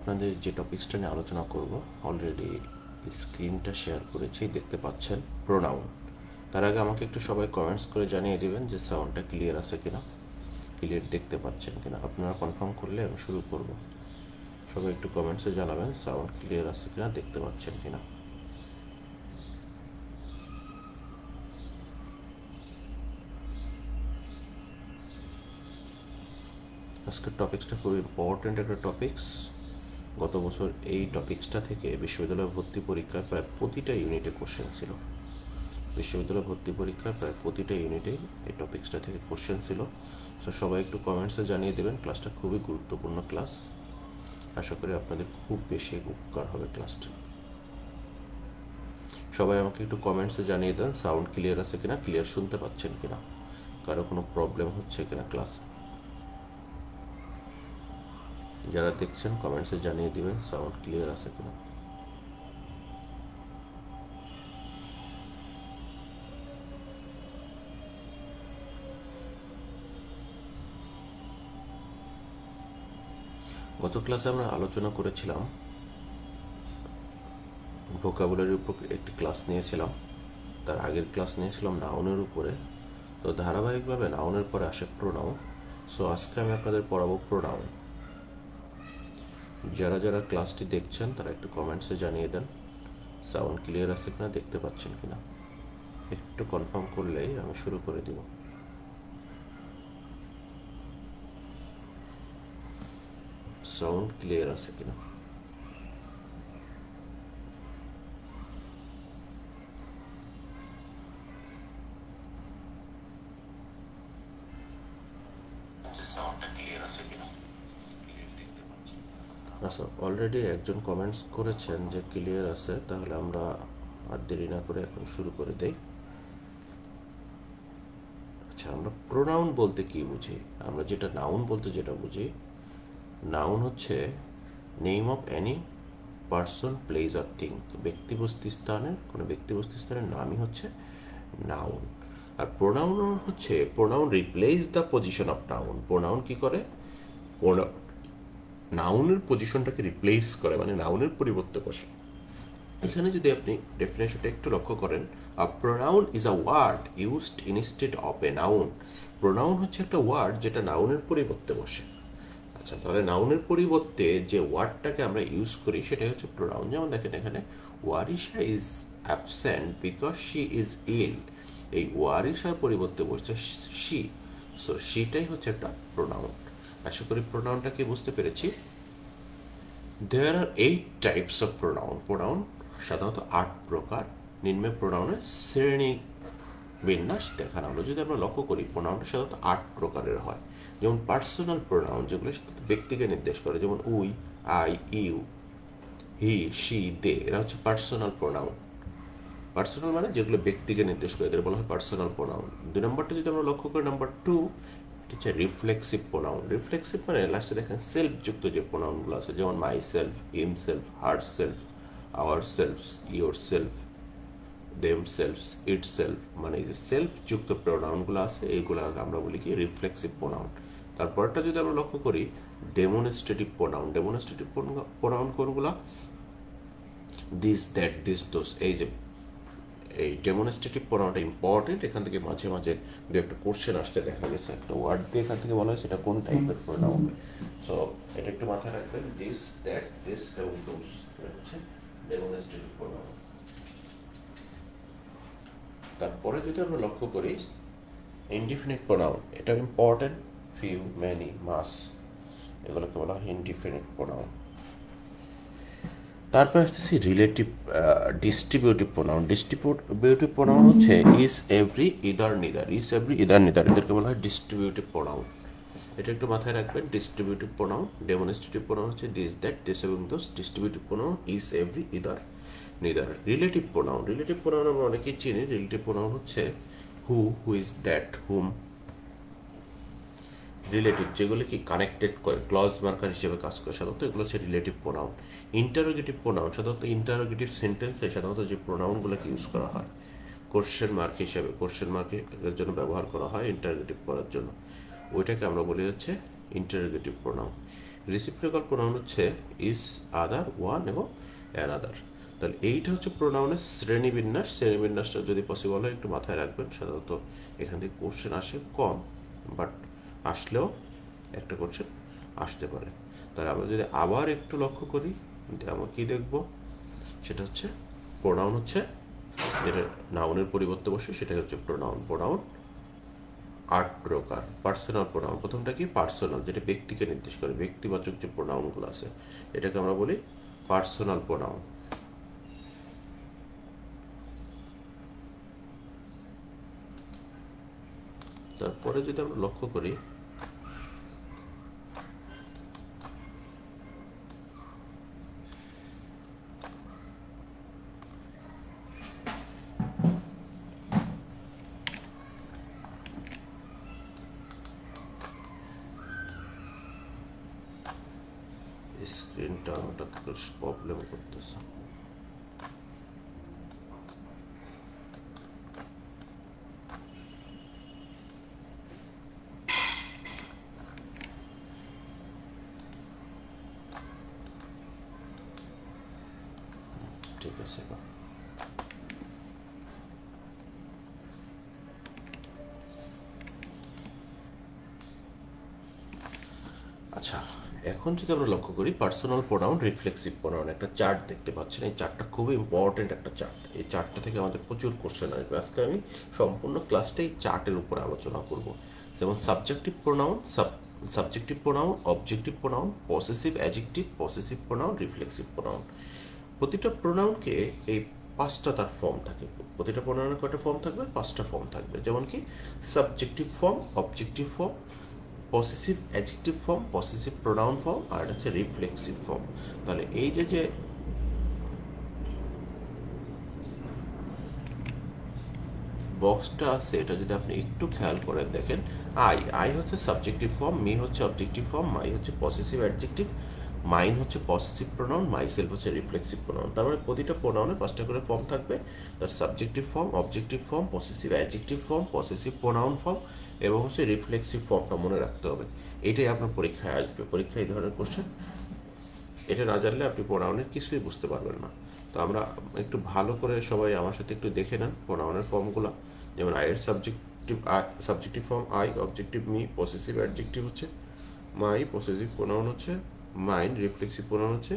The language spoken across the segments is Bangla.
আপনাদের যে টপিকসটা নিয়ে আলোচনা করব অলরেডি স্ক্রিনটা শেয়ার করেছি, দেখতে পাচ্ছেন প্রোনাউন। তার আগে আমাকে একটু সবাই কমেন্টস করে জানিয়ে দেবেন যে সাউন্ডটা ক্লিয়ার আছে কিনা, ক্লিয়ার দেখতে পাচ্ছেন কিনা। আপনারা কনফার্ম করলে আমি শুরু করব। সবাই একটু কমেন্টসে জানাবেন সাউন্ড ক্লিয়ার আছে কিনা, দেখতে পাচ্ছেন কিনা। আজকের টপিক্সটা খুব ইম্পর্ট্যান্ট একটা টপিক্স। গত বছর এই টপিক্সটা থেকে বিশ্ববিদ্যালয় ভর্তি পরীক্ষায় প্রায় প্রতিটা ইউনিটে কোশ্চেন ছিল। বিশ্ববিদ্যালয় ভর্তি পরীক্ষায় প্রায় প্রতিটা ইউনিটেই এই টপিক্সটা থেকে কোশ্চেন ছিল। সো সবাই একটু কমেন্টসে জানিয়ে দেবেন। ক্লাসটা খুবই গুরুত্বপূর্ণ ক্লাস, আশা করি আপনাদের খুব বেশি উপকার হবে ক্লাসটা। সবাই আমাকে একটু কমেন্টসে জানিয়ে দেন সাউন্ড ক্লিয়ার আছে কিনা, ক্লিয়ার শুনতে পাচ্ছেন কিনা, কারো কোনো প্রবলেম হচ্ছে কিনা ক্লাস। যারা দেখছেন কমেন্টসে জানিয়ে দিবেন সাউন্ড ক্লিয়ার আছে কিনা। গত ক্লাসে আমরা আলোচনা করেছিলাম ভোকাবুলারির উপর একটি ক্লাস নিয়েছিলাম, তার আগের ক্লাস নিয়েছিলাম নাউনের উপরে। তো ধারাবাহিকভাবে নাউনের পরে আসে প্রোনাউন। সো আজকে আমি আপনাদের পড়াবো প্রোনাউন। যারা যারা ক্লাসটি দেখছেন তারা একটু কমেন্টসে জানিয়ে দেন সাউন্ড ক্লিয়ার আছে কিনা, দেখতে পাচ্ছেন কিনা। একটু কনফার্ম করলেই আমি শুরু করে দিব। সাউন্ড ক্লিয়ার আছে কিনা। আচ্ছা, অলরেডি একজন কমেন্টস করেছেন যে ক্লিয়ার আছে, তাহলে আমরা আর দেরি না করে এখন শুরু করে দেই। আচ্ছা, আমরা প্রোনাউন বলতে কি বুঝি? আমরা যেটা নাউন বলতে যেটা বুঝি, নাউন হচ্ছে name of any person, place আর থিং। ব্যক্তিবস্তু স্থানের কোনো ব্যক্তিবস্তু স্থানের নামই হচ্ছে নাউন। আর প্রোনাউন হচ্ছে pronoun replace the position of noun. Pronoun কি করে? নাউনের পজিশনটাকে রিপ্লেস করে, মানে নাউনের পরিবর্তে বসে। এখানে যদি আপনি ডেফিনেশনটা একটু লক্ষ্য করেন, a pronoun is a word used instead of a noun. Pronoun হচ্ছে একটা ওয়ার্ড যেটা নাউনের পরিবর্তে বসে। আচ্ছা, তাহলে নাউনের পরিবর্তে যে ওয়ার্ডটাকে আমরা ইউজ করি সেটাই হচ্ছে প্রোনাউন। যেমন দেখেন এখানে Warisha is absent because she is ill. এই ওয়ারিশার পরিবর্তে বসছে শি। সো শিটাই হচ্ছে একটা প্রোনাউন। আশা করি প্রোনাউনটাকে বুঝতে পেরেছি। দেয়ার আর 8 টাইপস অফ প্রোনাউন। প্রোনাউন সাধারণত 8 প্রকার। নিম্নে প্রোনাউনের শ্রেণী বিন্যাস দেখানো হলো। যদি আমরা লক্ষ্য করি, প্রোনাউনটা সাধারণত 8 প্রকারের হয়। যেমন পার্সোনাল প্রোনাউন, যেগুলো ব্যক্তিকে নির্দেশ করে, যেমন we, I, you, he, she, they, এরা হচ্ছে পার্সোনাল প্রোনাউন। পার্সোনাল মানে যেগুলো ব্যক্তিকে নির্দেশ করে, এদের বলা হয় পার্সোনাল প্রোনাউন। 2 নম্বরটা যদি আমরা লক্ষ্য করি, নাম্বার 2, এটা হচ্ছে রিফ্লেক্সিভ প্রোনাউন। রিফ্লেক্সিভ মানে লাস্টে দেখেন সেলফ যুক্ত যে প্রোনাউনগুলো আছে, যেমন myself, himself, herself, ourselves, yourself, themselves, itself, মানে এই যে সেলফ যুক্ত প্রোনাউনগুলো আছে, এইগুলো আমরা বলি কি রিফ্লেক্সিভ প্রোনাউন। তারপরটা যদি আমরা লক্ষ্য করি, ডেমনস্ট্রেটিভ প্রোনাউন। ডেমনস্ট্রেটিভ প্রোনাউন কোনগুলো? দিস, দ্যাট, দিস, দোস। এই ডেমনস্ট্রেটিভ প্রোনাউনটা ইম্পর্টেন্ট। এখান থেকে মাঝে মাঝে দু একটা কোশ্চেন আসতে দেখা গেছে, একটা ওয়ার্ড দিয়ে এখান থেকে বলা হয় সেটা কোন টাইপের প্রোনাউন। সো এটা একটু মাথায় রাখবেন, দিস, দ্যাট, দিস এবং দোস হচ্ছে ডেমনস্ট্রেটিভ প্রোনাউন। তারপরে যদি আমরা লক্ষ্য করি ইনডিফিনিট প্রোনাউন, এটা ইম্পর্টেন্ট। ফিউ, মেনি, মাস, এগুলোকে বলা হয় ইনডিফিনিট প্রোনাউন। তারপর আসতেছি relative distributive pronoun. Distributive pronoun হচ্ছে each, every, either, neither. Each, every, either, neither, এদেরকে বলা হয় ডিস্ট্রিবিউটিভ প্রোনাউন। এটা একটু মাথায় রাখবেন। ডিস্ট্রিবিউটিভ প্রোনাউন, ডেমনস্ট্রেটিভ প্রোনাউন হচ্ছে দিস, দ্যাট, দিস এবং those. Distributive pronoun each, every, either, neither. Relative pronoun, relative pronoun আমরা অনেকেই চিনি। রিলেটিভ প্রোনাউন হচ্ছে who, who is, that, hmm. Relative যেগুলো কি কানেক্টেড করে, ক্লজ মার্কার হিসেবে কাজ করে, সাধারণত এগুলো হচ্ছে রিলেটিভ প্রোনাউন। ইন্টারোগেটিভ প্রোনাউন, সাধারণত ইন্টারোগেটিভ সেন্টেন্সে সাধারণত যে প্রোনাউনগুলোকে ইউজ করা হয় কোশ্চেন মার্ক হিসেবে, কোশ্চেন মার্কের জন্য ব্যবহার করা হয় ইন্টারোগেটিভ করার জন্য, ওইটাকে আমরা বলি হচ্ছে ইন্টারোগেটিভ প্রোনাউন। রেসিপ্রোকাল প্রোনাউন হচ্ছে ইজ, আদার, ওয়ান এবং অ্যানাদার। তাহলে এইটা হচ্ছে প্রোনাউনের শ্রেণীবিন্যাস। শ্রেণীবিন্যাসটা যদি পসিবল হয় একটু মাথায় রাখবেন। সাধারণত এখান থেকে কোশ্চেন আসে কম, বাট আসলেও একটা কোশ্চেন আসতে পারে। তাহলে আমরা যদি আবার একটু লক্ষ্য করি, আমরা কী দেখব, সেটা হচ্ছে প্রোনাউন হচ্ছে যেটা নাউনের পরিবর্তে বসে সেটাই হচ্ছে প্রোনাউন। প্রোনাউন 8 প্রকার। পার্সোনাল প্রোনাউন, প্রথমটা কি পার্সোনাল, যেটা ব্যক্তিকে নির্দেশ করে, ব্যক্তিবাচক যে প্রোনাউনগুলো আছে এটাকে আমরা বলি পার্সোনাল প্রোনাউন। তারপরে যদি আমরা লক্ষ্য করি, স্ক্রিনটা হঠাৎ করে প্রবলেম করতেছে। ঠিক আছে, আচ্ছা এখন যদি আমরা লক্ষ্য করি পার্সোনাল প্রোনাউন, রিফ্লেক্সিভ প্রোনাউন, একটা চার্ট দেখতে পাচ্ছেন। এই চার্টটা খুবই ইম্পর্টেন্ট একটা চার্ট। এই চার্টটা থেকে আমাদের প্রচুর কোশ্চেন আসবে। আজকে আমি সম্পূর্ণ ক্লাসটা এই চার্টের উপরে আলোচনা করব। যেমন subjective pronoun, subjective pronoun, objective pronoun, possessive adjective, possessive pronoun, reflexive pronoun. প্রতিটা প্রোনাউনকে এই 5টা তার ফর্ম থাকে। প্রতিটা প্রোনাউনের কয়টা ফর্ম থাকবে? 5টা ফর্ম থাকবে। যেমন কি subjective form, objective form, possessive adjective form, possessive pronoun form, আর এটা হচ্ছে রিফ্লেক্সিভ ফর্ম। তাহলে এই যে বক্সটা আছে এটা যদি আপনি একটু খেয়াল করে দেখেন, আই হচ্ছে সাবজেক্টিভ ফর্ম, মি হচ্ছে অবজেক্টিভ ফর্ম, মাই হচ্ছে পসেসিভ অ্যাডজেক্টিভ, মাইন হচ্ছে পসেসিভ প্রোনাউন, মাইসেলফ হচ্ছে রিফ্লেক্সিভ প্রোনাউন। তার মানে প্রতিটা প্রোনাউনে 5টা করে ফর্ম থাকবে। তার subjective form, objective form, possessive adjective form, possessive pronoun form এবং হচ্ছে রিফ্লেক্সিভ ফর্মটা মনে রাখতে হবে। এটাই আপনার পরীক্ষায় আসবে। পরীক্ষায় এই ধরনের কোশ্চেন, এটা না জানলে আপনি প্রোনাউনের কিছুই বুঝতে পারবেন না। তো আমরা একটু ভালো করে সবাই আমার সাথে একটু দেখে নেন প্রোনাউনের ফর্মগুলো। যেমন আইয়ের subjective form I, objective me, possessive adjective হচ্ছে মাই, পসেসিভ প্রোনাউন হচ্ছে মাইন, রিফ্লেক্সিভ প্রোনাউন হচ্ছে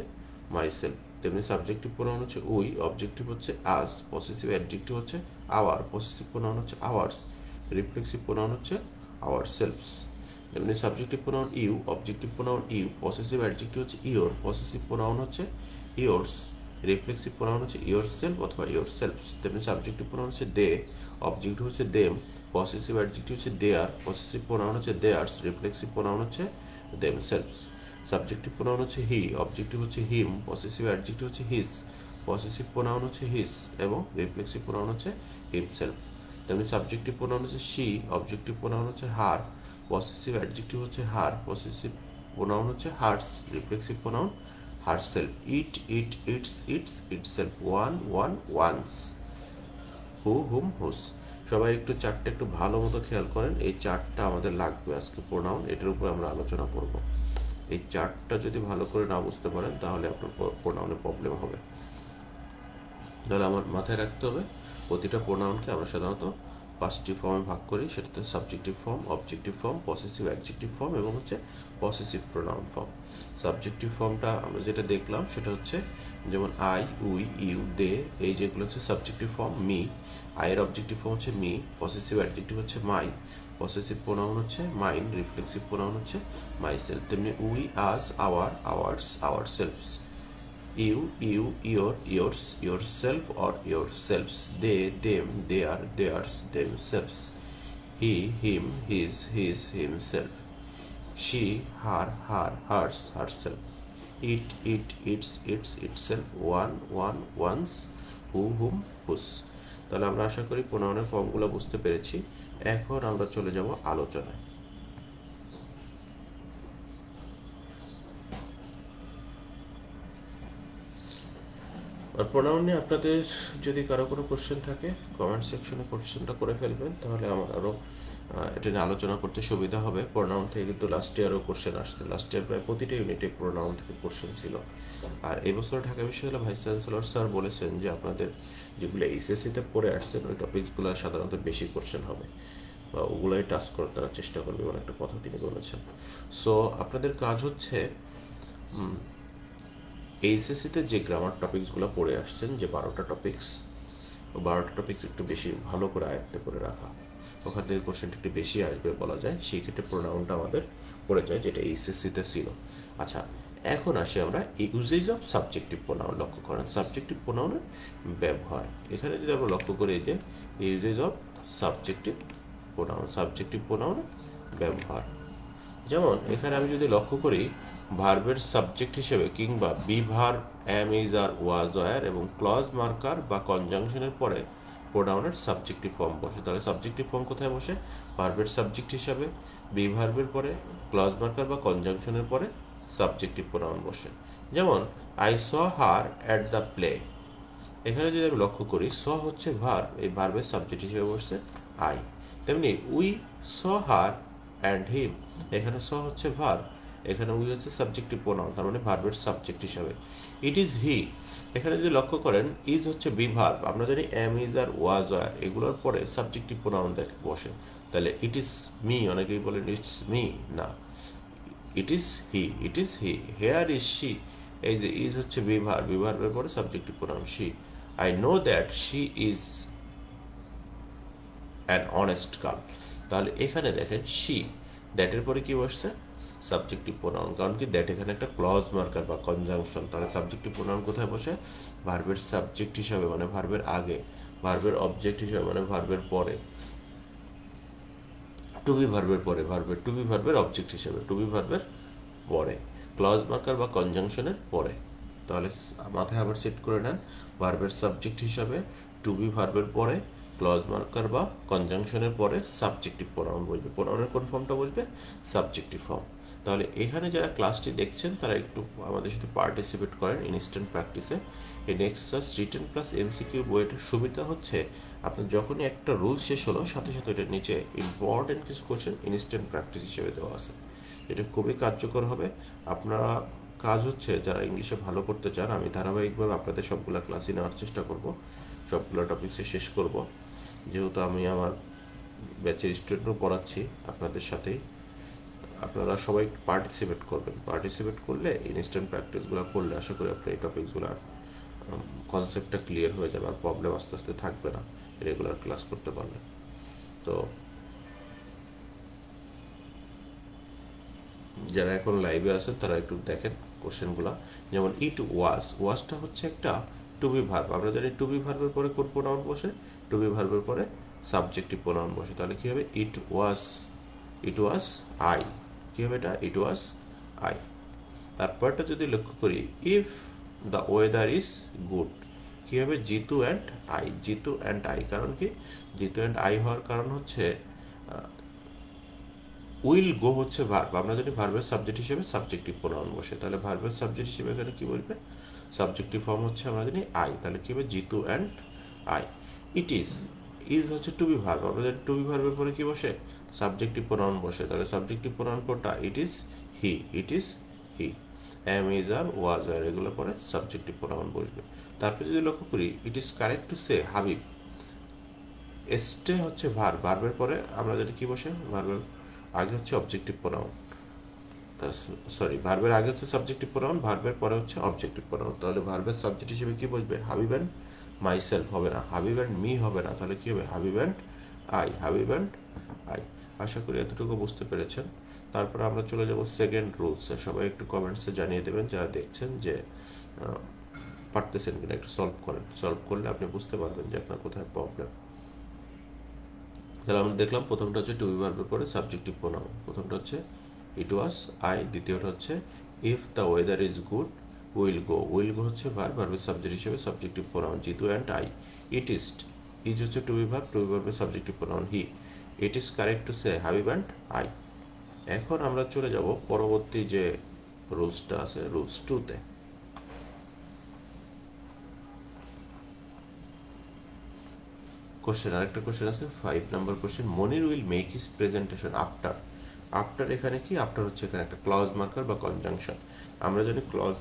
মাইসেলফ। তেমনি সাবজেক্টিভ প্রোনাউন হচ্ছে উই, অবজেক্টিভ হচ্ছে আস, পসেসিভ অ্যাডজেক্টিভ হচ্ছে আওয়ার, পসেসিভ প্রোনাউন হচ্ছে আওয়ার্স, রিফ্লেক্সিভ প্রোনাউন হচ্ছে আওয়ার সেলফস। তেমনি subjective pronoun you, objective pronoun you, possessive adjective হচ্ছে ইওর, পসেসিভ প্রোনাউন হচ্ছে ইয়োর্স, রিফ্লেক্সিভ প্রোনাউন হচ্ছে ইয়োর সেলফ অথবা ইয়োর সেলফস। তেমনি সাবজেক্টিভ প্রোনাউন হচ্ছে দে, অবজেক্টিভ হচ্ছে দেম, পসেসিভ অ্যাডজেক্টিভ হচ্ছে দেয়ার, পসেসিভ প্রোনাউন হচ্ছে দেয়ার্স, রিফ্লেক্সিভ প্রোনাউন হচ্ছে দেম সেলফস। সাবজেক্টিভ প্রোনাউন হচ্ছে হি, অবজেক্টিভ হচ্ছে হিম, পসেসিভ অ্যাডজেক্টিভ হচ্ছে হিস, পসেসিভ প্রোনাউন হচ্ছে হিস এবং রিফ্লেক্সিভ প্রোনাউন হচ্ছে হিমসেলফ। তেমনি সাবজেক্টিভ প্রোনাউন হচ্ছে শি, অবজেক্টিভ প্রোনাউন হচ্ছে হার, পসেসিভ অ্যাডজেক্টিভ হচ্ছে হার, পসেসিভ প্রোনাউন হচ্ছে hers, reflexive pronoun herself. It, its, itself, one, one's, who, whom, whose. সবাই একটু চার্টটা একটু ভালো মতো খেয়াল করেন। এই চার্টটা আমাদের লাগবে আজকে প্রোনাউন, এটার উপর আমরা আলোচনা করব। এই চার্টটা যদি ভালো করে না বুঝতে পারেন তাহলে আপনার প্রোনাউনে প্রবলেম হবে। তাহলে আমার মাথায় রাখতে হবে প্রতিটা প্রোনাউনকে আমরা সাধারণত 5টি ফর্মে ভাগ করি। সেটাতে subjective form, objective form, possessive adjective form এবং হচ্ছে পসেসিভ প্রোনাউন ফর্ম। সাবজেক্টিভ ফর্মটা আমরা যেটা দেখলাম সেটা হচ্ছে যেমন আই, উই, ইউ, দে, এই যেগুলো হচ্ছে সাবজেক্টিভ ফর্ম। মি, আইয়ের অবজেক্টিভ ফর্ম হচ্ছে মি, পসেসিভ অ্যাডজেক্টিভ হচ্ছে মাই, পসেসিভ প্রোনাউন হচ্ছে মাইন, রিফ্লেক্সিভ প্রোনাউন হচ্ছে মাইসেলফ। তেমনি we, us, our, ours, ourselves. You, yours, yourself or yourselves. They, them, their, theirs, themselves. He, him, his, himself. She, her, hers, herself. It, its, itself. One, one's. Who, whom, whose. তাহলে আমরা আশা করি প্রোনাউনের ফর্মগুলো বুঝতে পেরেছি। এখন আমরা চলে যাব আলোচনায়। আর প্রোনাউন নিয়ে আপনাদের যদি কারো কোনো কোশ্চেন থাকে কমেন্ট সেকশনে কোশ্চেনটা করে ফেলবেন, তাহলে আমার আরও এটা নিয়ে আলোচনা করতে সুবিধা হবে। প্রোনাউন থেকে কিন্তু লাস্ট ইয়ারও কোশ্চেন আসছে, লাস্ট ইয়ার প্রায় প্রতিটা ইউনিটে প্রোনাউন থেকে কোশ্চেন ছিল। আর এই বছর ঢাকা বিশ্ববিদ্যালয় ভাইস চ্যান্সেলর স্যার বলেছেন যে আপনাদের যেগুলো এইচএসসিতে পড়ে আসছেন ওই টপিকগুলো সাধারণত বেশি কোশ্চেন হবে বা ওগুলোই টাচ করার তারা চেষ্টা করবে, এমন একটা কথা তিনি বলেছেন। সো আপনাদের কাজ হচ্ছে এইচএসসিতে যে গ্রামার টপিকসগুলো পড়ে আসছেন, যে 12টা টপিকস একটু বেশি ভালো করে আয়ত্ত করে রাখা। ওখান থেকে কোশ্চেনটা একটু বেশি আসবে বলা যায়, সেই ক্ষেত্রে প্রোনাউনটা আমাদের পড়ে যায় যেটা এইচএসসিতে ছিল। আচ্ছা, এখন আসি আমরা ইউজেজ অফ সাবজেক্টিভ প্রোনাউন। লক্ষ্য করেন সাবজেক্টিভ প্রোনাউনের ব্যবহার। এখানে যদি আমরা লক্ষ্য করি যে ইউজেজ অফ সাবজেক্টিভ প্রোনাউনের ব্যবহার, যেমন এখানে আমি যদি লক্ষ্য করি ভার্বের সাবজেক্ট হিসেবে কিংবা be verb, am, is, are, was, were এবং ক্লজ মার্কার বা কনজাংশনের পরে প্রোনাউনের সাবজেক্টিভ ফর্ম বসে। তাহলে সাবজেক্টিভ ফর্ম কোথায় বসে? ভার্বের সাবজেক্ট হিসাবে, বি ভার্বের পরে, ক্লজ মার্কার বা কনজাংশনের পরে সাবজেক্টিভ প্রোনাউন বসে। যেমন I saw her at the play. এখানে যদি আমি লক্ষ্য করি স হচ্ছে ভার্ব, এই ভার্বের সাবজেক্ট হিসেবে বসছে আই। তেমনি we saw her and him, এখানে স হচ্ছে ভার্ব, এখানে উই হচ্ছে সাবজেক্টিভ প্রোনাউন, তার মানে ভার্বের সাবজেক্ট হিসাবে। ইট ইজ হি, এখানে যদি লক্ষ্য করেন ইজ হচ্ছে বি ভার্ব, আমরা জানি am, is, are, was, were এগুলোর পরে সাবজেক্টিভ প্রোনাউন বসে। তাহলে ইট ইজ মি, অনেকেই বলেন ইটস মি, না, ইট is he, hair is she, এই যে ইজ হচ্ছে বি ভার্বের পরে subjective pronoun she. I know that she is an honest girl, তাহলে এখানে দেখেন শি, দ্যাটের পরে কি বসছে? Subjective pronoun. কারণ কি দ্যাট এখানে একটা ক্লজ মার্কার বা কনজাংশন, তাহলে সাবজেক্টিভ প্রোনাউন কোথায় বসে? ভার্বের সাবজেক্ট হিসাবে মানে ভার্বের আগে, ভার্বের অবজেক্ট হিসাবে মানে ভার্বের পরে, টু বি ভার্বের পরে, টু বি ভার্বের অবজেক্ট হিসাবে, টু বি ভার্বের পরে, ক্লজ মার্কার বা কনজাংশনের পরে। তাহলে মাথায় আবার সেট করে নেন, ভার্বের সাবজেক্ট হিসাবে, টু বি ভার্বের পরে, ক্লজ মার্কার বা কনজাংশনের পরে সাবজেক্টিভ প্রোনাউন বসবে। প্রোনাউনের কোন ফর্মটা বসবে? Subjective form. তাহলে এখানে যারা ক্লাসটি দেখছেন তারা একটু আমাদের সাথে পার্টিসিপেট করেন ইনস্ট্যান্ট প্র্যাকটিসে। এই নেক্সাস রিটেন প্লাস এমসিকিউ বইয়ের সুবিধা হচ্ছে আপনার যখনই একটা রুল শেষ হলো সাথে সাথে এটার নিচে ইম্পর্টেন্ট কিছু কোশ্চেন ইনস্ট্যান্ট প্র্যাকটিস হিসেবে দেওয়া আছে। এটা খুবই কার্যকর হবে। আপনারা কাজ হচ্ছে যারা ইংলিশে ভালো করতে চান, আমি ধারাবাহিকভাবে আপনাদের সবগুলো ক্লাসই নেওয়ার চেষ্টা করব, সবগুলো টপিকসে শেষ করব, যেহেতু আমি আমার ব্যাচের স্টুডেন্টও পড়াচ্ছি আপনাদের সাথেই। আপনারা সবাই পার্টিসিপেট করবেন, পার্টিসিপেট করলে ইনস্ট্যান্ট প্র্যাকটিসগুলো করলে আশা করি আপনার এই টপিকসগুলোর কনসেপ্টটা ক্লিয়ার হয়ে যাবে আর প্রবলেম আস্তে আস্তে থাকবে না রেগুলার ক্লাস করতে পারলে। তো যারা এখন লাইভে আছেন তারা একটু দেখেন কোশ্চেনগুলো। যেমন ইট ওয়াজটা হচ্ছে একটা টু বি ভার্ব, আমরা জানি টু বি ভার্বের পরে কোন প্রোনাউন বসে? টু বি ভার্বের পরে সাবজেক্টিভ প্রোনাউন বসে। তাহলে কী হবে? ইট ওয়াজ আই, কী হবে এটা? It was I. তারপরটা যদি লক্ষ্য করি, if the weather is good, কী হবে? Jitu and I. কারণ কি জিতু অ্যান্ড আই হওয়ার কারণ হচ্ছে উইল গো হচ্ছে ভার্ব, আমরা জানি ভার্বের সাবজেক্ট হিসেবে সাবজেক্টিভ প্রোনাউন বসে। তাহলে ভার্বের সাবজেক্ট হিসেবে এখানে কি বলবে? সাবজেক্টিভ ফর্ম হচ্ছে আমরা জানি আই, তাহলে কি হবে? Jitu and I. It is হচ্ছে টু বি ভার্ব, আমরা জানি টু বি ভার্বের পরে কি বসে? সাবজেক্টিভ প্রোনাউন বসে। তাহলে সাবজেক্টিভ প্রোনাউন কোনটা? It is he. Am, is, are, was, আর এগুলো পরে সাবজেক্টিভ প্রোনাউন বসবে। তারপর যদি লক্ষ্য করি, it is correct to say Habib, এস্টে হচ্ছে ভার্বের পরে আমরা জানি কি বসে? ভার্বের আগে হচ্ছে অবজেক্টিভ প্রোনাউন, ভার্বের আগে হচ্ছে সাবজেক্টিভ প্রোনাউন, ভার্বের পরে হচ্ছে অবজেক্টিভ প্রোনাউন। তাহলে ভার্বের সাবজেক্ট হিসেবে কি বসবে? হাবিব অ্যান্ড মাইসেলফ হবে না, হাবিব অ্যান্ড মি হবে না, তাহলে কি হবে? Habib and I. আশা করি এতটুকু বুঝতে পেরেছেন। তারপরে আমরা চলে যাব সেকেন্ড রুলসে। সবাই একটু কমেন্টসে জানিয়ে দেবেন যারা দেখছেন যে পারতেছেন কিনা, একটু সলভ করলে আপনি বুঝতে পারবেন যে আপনার কোথায় প্রবলেম। তাহলে আমরা দেখলাম প্রথমটা হচ্ছে টু বি ভার্বের পরে সাবজেক্টিভ প্রোনাউন, প্রথমটা হচ্ছে ইট ওয়াজ আই, দ্বিতীয়টা হচ্ছে if the weather is good will go হচ্ছে ভার্বের সাবজেক্ট হিসেবে subjective pronoun Jitu and I. Is হচ্ছে টু বি ভার্বের subjective pronoun he. It is correct to say Habib and I. এখন আমরা চলে যাব পরবর্তী যে রুলসটা আছে, রুলস 2-তে। কোশ্চেন, আরেকটা কোশ্চেন আছে 5 number question, Monir will make his presentation after. After এখানে কি? আফটার হচ্ছে এখানে একটা ক্লজ মার্কার বা কনজাংশন। আমরা জানি ক্লজ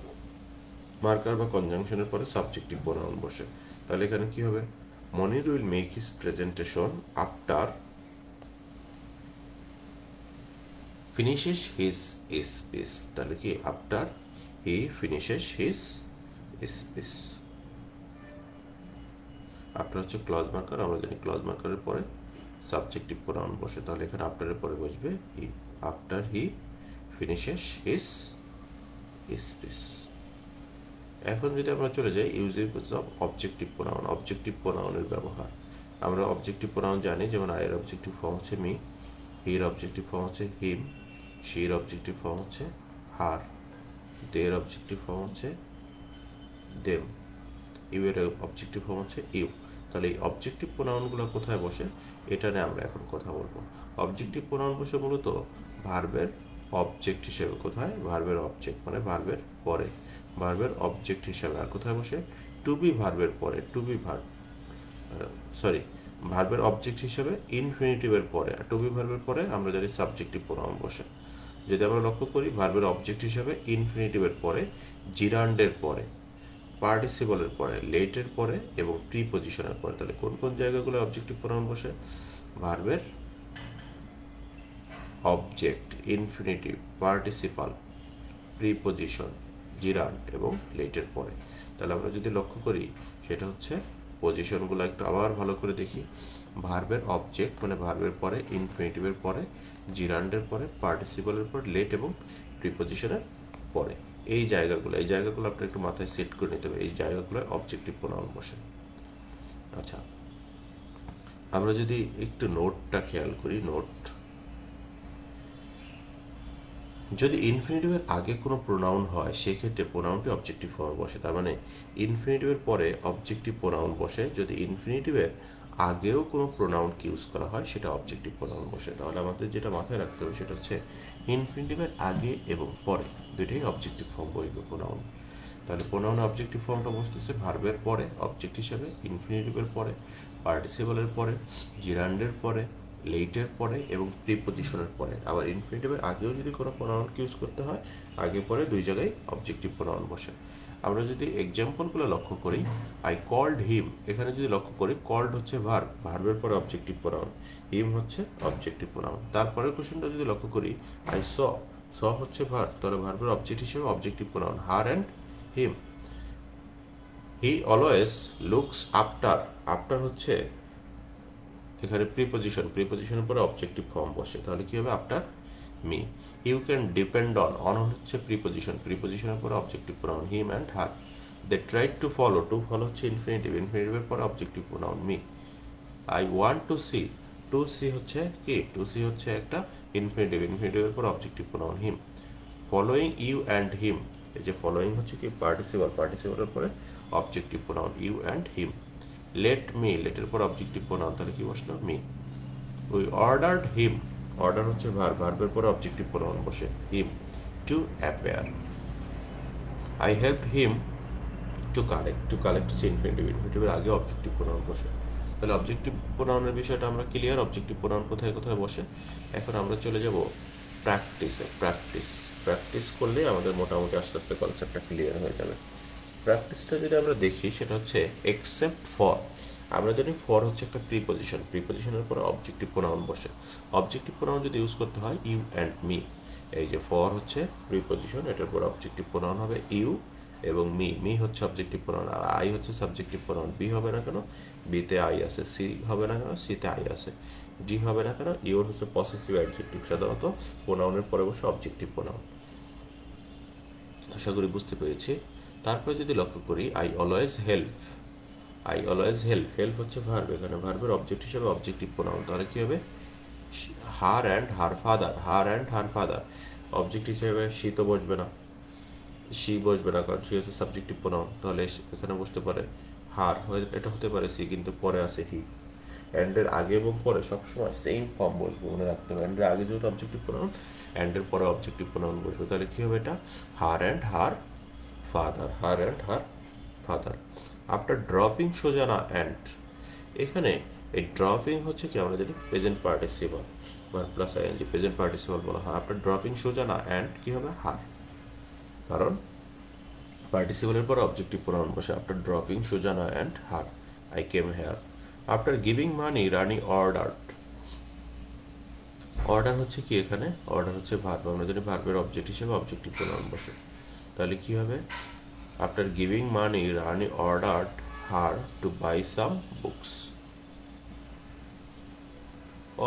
মার্কার বা কনজাংশনের পরে সাবজেক্টিভ প্রোনাউন বসে, তাহলে এখানে কি হবে? Monir will make his presentation after finishes his speech. তাহলে কি? After he finishes his speech. After হচ্ছে ক্লজ মার্কার, আমরা জানি ক্লজ মার্কারের পরে সাবজেক্টিভ প্রোনাউন বসে, তাহলে এখানে আফটারের পরে বসবে he. After he finishes his speech. এখন যদি আমরা চলে যাই usage of objective pronoun, objective প্রোনাউনের ব্যবহার। আমরা অবজেক্টিভ প্রোনাউন জানি, যেমন আয়ের অবজেক্টিভ ফর্ম হচ্ছে মি, হির অবজেক্টিভ ফর্ম হচ্ছে হিম, শির অবজেক্টিভ ফর্ম হচ্ছে হার, দের অবজেক্টিভ ফর্ম হচ্ছে দেম, ইউ এর অবজেক্টিভ ফর্ম হচ্ছে ইউ। তাহলে এই অবজেক্টিভ প্রোনাউনগুলো কোথায় বসে এটা নিয়ে আমরা এখন কথা বলবো। অবজেক্টিভ প্রোনাউন বসে মূলত ভার্বের অবজেক্ট হিসেবে। কোথায়? ভার্বের অবজেক্ট মানে ভার্বের পরে, ভার্বের অবজেক্ট হিসেবে। আর কোথায় বসে? টু বি ভার্বের পরে, টু বি ভার্ব সরি ভার্বের অবজেক্ট হিসেবে ইনফিনিটিভের পরে, আর টু বি ভার্বের পরে আমরা জানি সাবজেক্টিভ প্রোনাউন বসে। যদি আমরা লক্ষ্য করি ভার্বের অবজেক্ট হিসেবে ইনফিনিটিভের পরে, জিরান্ডের পরে, পার্টিসিপলের পরে, লেটের পরে এবং প্রিপজিশনের পরে। তাহলে কোন কোন জায়গাগুলো অবজেক্টিভ প্রোনাউন বসে? ভার্বের অবজেক্ট, ইনফিনিটিভ, পার্টিসিপাল, প্রিপজিশন, জিরান্ড এবং লেটের পরে। তাহলে আমরা যদি লক্ষ্য করি সেটা হচ্ছে পজিশনগুলো একটু আবার ভালো করে দেখি। ভার্বের অবজেক্ট মানে ভার্বের পরে, ইনফিনিটিভের পরে, জিরান্ডের পরে, পার্টিসিপলের পরে, লেট এবং প্রিপজিশনের পরে। এই জায়গাগুলো আপনার একটু মাথায় সেট করে নিতে হবে। এই জায়গাগুলো অবজেক্টিভ প্রোনাউন বসে। আচ্ছা, আমরা যদি একটু নোটটা খেয়াল করি, নোট, যদি ইনফিনিটিভের আগে কোনো প্রোনাউন হয় সেক্ষেত্রে প্রোনাউনটি অবজেক্টিভ ফর্মে বসে। তার মানে ইনফিনিটিভের পরে অবজেক্টিভ প্রোনাউন বসে, যদি ইনফিনিটিভের আগেও কোনো প্রোনাউনকে ইউজ করা হয় সেটা অবজেক্টিভ প্রোনাউন বসে। তাহলে আমাদের যেটা মাথায় রাখতে হবে সেটা হচ্ছে ইনফিনিটিভের আগে এবং পরে দুটোই অবজেক্টিভ ফর্ম বসবে প্রোনাউন। তাহলে প্রোনাউন অবজেক্টিভ ফর্মটা বসতেছে ভার্বের পরে অবজেক্ট হিসেবে, ইনফিনিটিভের পরে, পার্টিসিপলের পরে, জিরান্ডের পরে, লেটের পরে এবং প্রিপজিশনের পরে। আবার ইনফিনিটিভের আগেও যদি কোনো প্রোনাউনকে ইউজ করতে হয় আগে পরে দুই জায়গায় অবজেক্টিভ প্রোনাউন বসে। আমরা যদি এক্সাম্পলগুলো লক্ষ্য করি, আই কল্ড হিম, এখানে যদি লক্ষ্য করি কল্ড হচ্ছে ভার্ব, ভার্বের পরে অবজেক্টিভ প্রোনাউন, হিম হচ্ছে অবজেক্টিভ প্রোনাউন। তারপরের কোশ্চেনটা যদি লক্ষ্য করি, আই স হচ্ছে ভার্ব, তাহলে ভার্বের অবজেক্ট হিসেবে objective pronoun her and him. He always looks after, after হচ্ছে এখানে প্রিপজিশনের পরে অবজেক্টিভ ফর্ম বসে, তাহলে কি হবে? After me. You can depend on হচ্ছে প্রিপজিশনের পরে objective pronoun him and her. They tried to follow হচ্ছে ইনফিনিটিভের পরে objective pronoun me. I want to see হচ্ছে কি? টু সি হচ্ছে একটা ইনফিনিটিভের পর objective pronoun him. Following you and him, এই যে ফলোয়িং হচ্ছে কি? পার্টিসিপলের পরে objective pronoun you and him. Let me, লেটের পর অবজেক্টিভ প্রোনাউন, তাহলে কি বসলো? Me. We ordered him, order হচ্ছে ভার্বের পরে অবজেক্টিভ প্রোনাউন বসে him to appear. I helped him to collect হচ্ছে ইনফিনিটিভের আগে অবজেক্টিভ প্রোনাউন বসে। তাহলে অবজেক্টিভ প্রোনাউনের বিষয়টা আমরা ক্লিয়ার, অবজেক্টিভ প্রোনাউন কোথায় কোথায় বসে। এখন আমরা চলে যাব প্র্যাকটিসে। প্র্যাকটিস করলে আমাদের মোটামুটি আস্তে আস্তে কনসেপ্টটা ক্লিয়ার হয়ে যাবে। প্র্যাকটিসটা যদি আমরা দেখি সেটা হচ্ছে এক্সেপ্ট ফর। আমরা জানি ফর হচ্ছে একটা প্রিপজিশনের পরে অবজেক্টিভ প্রোনাউন বসে। অবজেক্টিভ প্রোনাউন যদি ইউজ করতে হয় ইউ অ্যান্ড মি, এই যে ফর হচ্ছে প্রিপজিশন, এটার পর অবজেক্টিভ প্রোনাউন হবে ইউ এবং মি হচ্ছে অবজেক্টিভ প্রোনাউন, আর আই হচ্ছে সাবজেক্টিভ প্রোনাউন। বি হবে না কেন? বিতে আই আছে। সি হবে না কেন? সিতে আই আছে। ডি হবে না কেন? ইউর হচ্ছে পসেসিভ অ্যাডজেক্টিভ, সাধারণত প্রোনাউনের পরে বসে অবজেক্টিভ প্রোনাউন। আশা করি বুঝতে পেরেছি। তারপরে যদি লক্ষ্য করি আই অলওয়েজ হেল্প হচ্ছে ভার্ব, এখানে ভার্বের অবজেক্ট হিসেবে অবজেক্টিভ প্রোনাউন, তাহলে কি হবে? হার অ্যান্ড হার ফাদার। অবজেক্ট হিসেবে সি তো বসবে না, কারণ সি হচ্ছে সাবজেক্টিভ প্রোনাউন, তাহলে এখানে বসতে পারে হার, এটা হতে পারে সি, কিন্তু পরে আছে হি। অ্যান্ডের আগে এবং পরে সবসময় সেম ফর্ম বসবে, মনে রাখতে হবে। অ্যান্ডের আগে যেহেতু অবজেক্টিভ প্রোনাউন, অ্যান্ডের পরে অবজেক্টিভ প্রোনাউন বসবে, তাহলে কি হবে? এটা her and her father. After dropping Susanna and, এখানে এই ড্রপিং হচ্ছে কি আমরা জানি present participle, verb plus ING present participle বলা হয়। আফটার ড্রপিং সুজানা অ্যান্ড কি হবে হার, কারণ পার্টিসিপলের পর অবজেক্টিভ প্রোনাউন বসে। After dropping Susanna and her I came here. After giving money Rani ordered, order হচ্ছে কি এখানে, অর্ডার হচ্ছে ভার্ব, আমরা জানি ভার্বের অবজেক্ট হিসেবে অবজেক্টিভ প্রোনাউন বসে। তাহলে কি হবে, after giving money Rani ordered her to buy some books.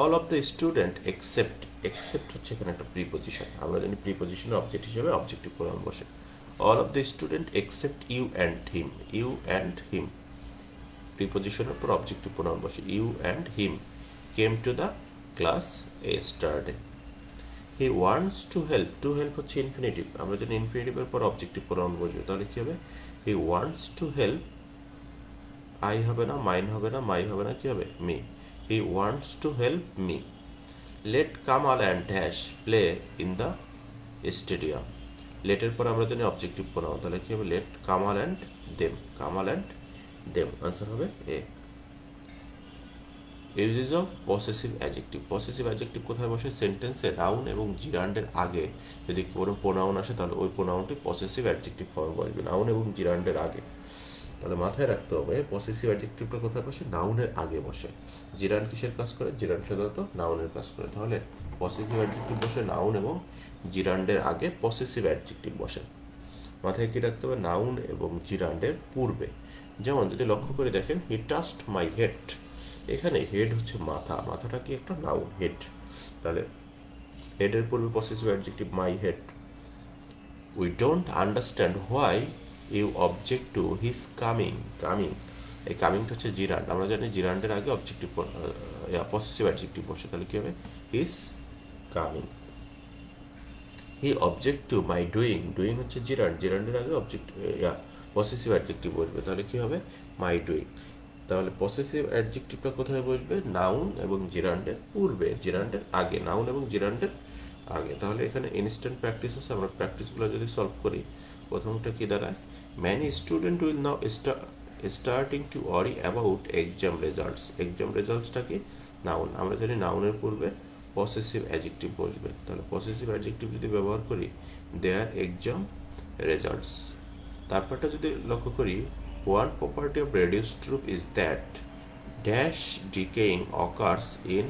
All of the student except, except হচ্ছে এখানে একটা প্রিপোজিশন, আমরা জানি প্রিপোজিশনের অবজেক্ট হিসেবে অবজেক্টিভ প্রোনাউন বসে। All of the student except you and him, you and him প্রিপোজিশনের পর অবজেক্টিভ প্রোনাউন বসে। You and him came to the class yesterday. He wants to help, to help হচ্ছে ইনফিনিটিভ, আমরা জানি ইনফিনিটিভের পর অবজেক্টিভ প্রোনাউন বসবে। তাহলে কি হবে, হি ওয়ান্টস টু হেল্প, আই হবে না, মাইন হবে না, মাই হবে না, কি হবে me. He wants to help me. Let Kamal and dash play in the stadium, লেটের পর আমরা জানি অবজেক্টিভ প্রোনাউন, তাহলে কি হবে let Kamal and them, Kamal and them, answer হবে A. Uses of possessive adjective, possessive adjective কোথায় বসে, সেন্টেন্সে নাউন এবং জিরান্ডের আগে যদি কোনো প্রোনাউন আসে তাহলে ওই প্রোনাউনটি পসেসিভ অ্যাডজেক্টিভ ফর্ম বসবে, নাউন এবং জিরান্ডের আগে। তাহলে মাথায় রাখতে হবে পসেসিভ অ্যাডজেক্টিভটা কোথায় বসে, নাউনের আগে বসে। জিরান্ড কিসের কাজ করে, জিরান্ড সাধারণত নাউনের কাজ করে। তাহলে পসেসিভ অ্যাডজেক্টিভ বসে নাউন এবং জিরান্ডের আগে পসেসিভ অ্যাডজেক্টিভ বসে। মাথায় কি রাখতে হবে, নাউন এবং জিরান্ডের পূর্বে। যেমন যদি লক্ষ্য করে দেখেন, হি টাচড মাই হেড, এখানে হেড হচ্ছে মাথা, মাথাটা কি একটা নাউন হেড, তাহলে হেডের পূর্বে possessive adjective my head. We don't understand why you object to his coming, coming এই কামিংটা হচ্ছে জিরান্ড, আমরা জানি জিরান্ডের আগে অবজেক্টিভ পসেসিভ অ্যাডজেক্টিভ বসে, তাহলে কি হবে his coming. He object to my doing, doing হচ্ছে জিরান্ড, জিরান্ডের আগে অবজেক্ট পসেসিভ অ্যাডজেক্টিভ বসবে, তাহলে কি হবে মাই ডুইং। তাহলে পসেসিভ অ্যাডজেক্টিভটা কোথায় বসবে, নাউন এবং জিরান্ডের পূর্বে, জিরান্ডের আগে, নাউন এবং জিরান্ডের আগে। তাহলে এখানে ইনস্ট্যান্ট প্র্যাকটিস আছে, আমরা প্র্যাকটিসগুলো যদি সলভ করি, প্রথমটা কি দাঁড়ায়, many student will now starting to worry about exam results, exam রেজাল্টসটা কি নাউন, আমরা জানি নাউনের পূর্বে পসেসিভ অ্যাডজেক্টিভ বসবে, তাহলে পসেসিভ অ্যাডজেক্টিভ যদি ব্যবহার করি, দেয়ার এক্সাম রেজাল্টস। তারপরটা যদি লক্ষ্য করি, one property of reduced truth is that dash decaying occurs in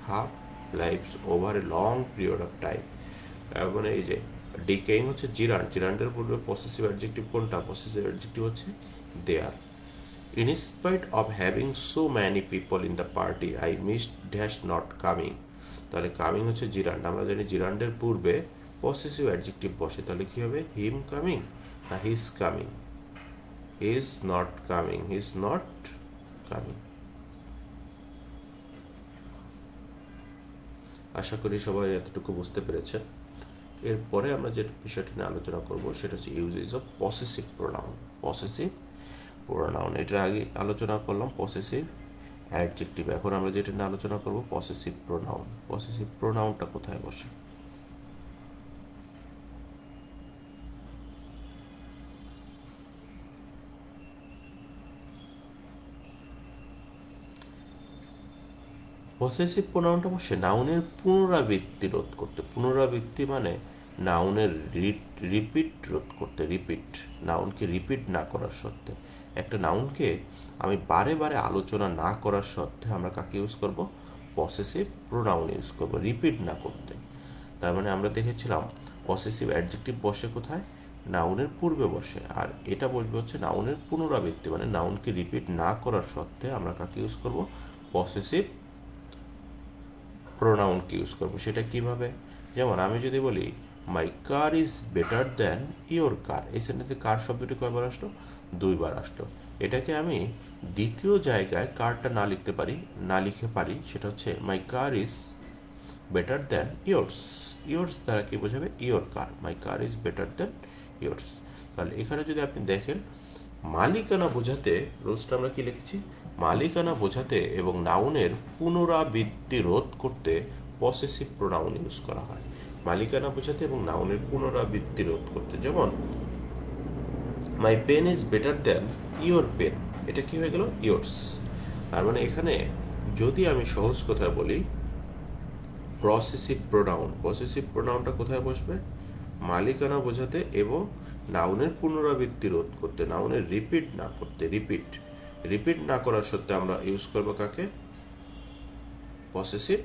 half lives over a long period of time, মানে এই যে ডিকেইং হচ্ছে জিরান্ড, জিরান্ডের পূর্বে পসেসিভ অ্যাডজেক্টিভ কোনটা, পসেসিভ অ্যাডজেক্টিভ হচ্ছে দেয়ার। In spite of having so many people in the party I missed dash not coming, তাহলে কামিং হচ্ছে জিরান্ড, আমরা জানি জিরান্ডের পূর্বে পসেসিভ অ্যাডজেক্টিভ বসে, তাহলে কি হবে হিম কামিং না his coming, is not coming, is not coming। আশা করি সবাই এতটুকু বুঝতে পেরেছেন। এরপরে আমরা যে বিষয়টি নিয়ে আলোচনা করব সেটা হচ্ছে uses of possessive pronoun, possessive pronoun. এটা আগে আলোচনা করলাম পসেসিভ অ্যাডজেক্টিভ, এখন আমরা যেটা নিয়ে আলোচনা করব পসেসিভ প্রোনাউন। পসেসিভ প্রোনাউনটা কোথায় বসে, পসেসিভ প্রোনাউনটা বসে নাউনের পুনরাবৃত্তি রোধ করতে, পুনরাবৃত্তি মানে নাউনের রিপিট রোধ করতে, রিপিট, নাউনকে রিপিট না করার সত্ত্বে, একটা নাউনকে আমি বারে বারে আলোচনা না করার সত্ত্বে আমরা কাকে ইউজ করব, পসেসিভ প্রোনাউন ইউজ করব, রিপিট না করতে। তার মানে আমরা দেখেছিলাম পসেসিভ অ্যাডজেক্টিভ বসে কোথায়, নাউনের পূর্বে বসে, আর এটা বসবে হচ্ছে নাউনের পুনরাবৃত্তি, মানে নাউনকে রিপিট না করার সত্ত্বে আমরা কাকে ইউজ করব, পসেসিভ প্রোনাউনকে ইউজ করবো। সেটা কিভাবে, যেমন আমি যদি বলি my car is better than your car, এই সেন্টেন্সে কার শব্দটি কয়বার আসলো, দুইবার আসলো। এটাকে আমি দ্বিতীয় জায়গায় কারটা না লিখতে পারি, না লিখে পারি, সেটা হচ্ছে my car is better than yours, yours দ্বারা কি বোঝাবে, your car, my car is better than yours. তাহলে এখানে যদি আপনি দেখেন, মালিকানা বোঝাতে রুলসটা আমরা কি লিখেছি, মালিকানা বোঝাতে এবং নাউনের পুনরাবৃত্তি রোধ করতে পসেসিভ প্রোনাউন ইউজ করা হয়, মালিকানা বোঝাতে এবং নাউনের পুনরাবৃত্তি রোধ করতে। যেমন my pen is better than your pen, এটা কি হয়ে গেল, ইয়োর্স। তার মানে এখানে যদি আমি সহজ কথায় বলি, পসেসিভ প্রোনাউন, পসেসিভ প্রোনাউনটা কোথায় বসবে? মালিকানা বোঝাতে এবং নাউনের পুনরাবৃত্তি রোধ করতে, নাউনের রিপিট না করতে, রিপিট না করার সত্ত্বে আমরা ইউজ করব কাকে? Possessive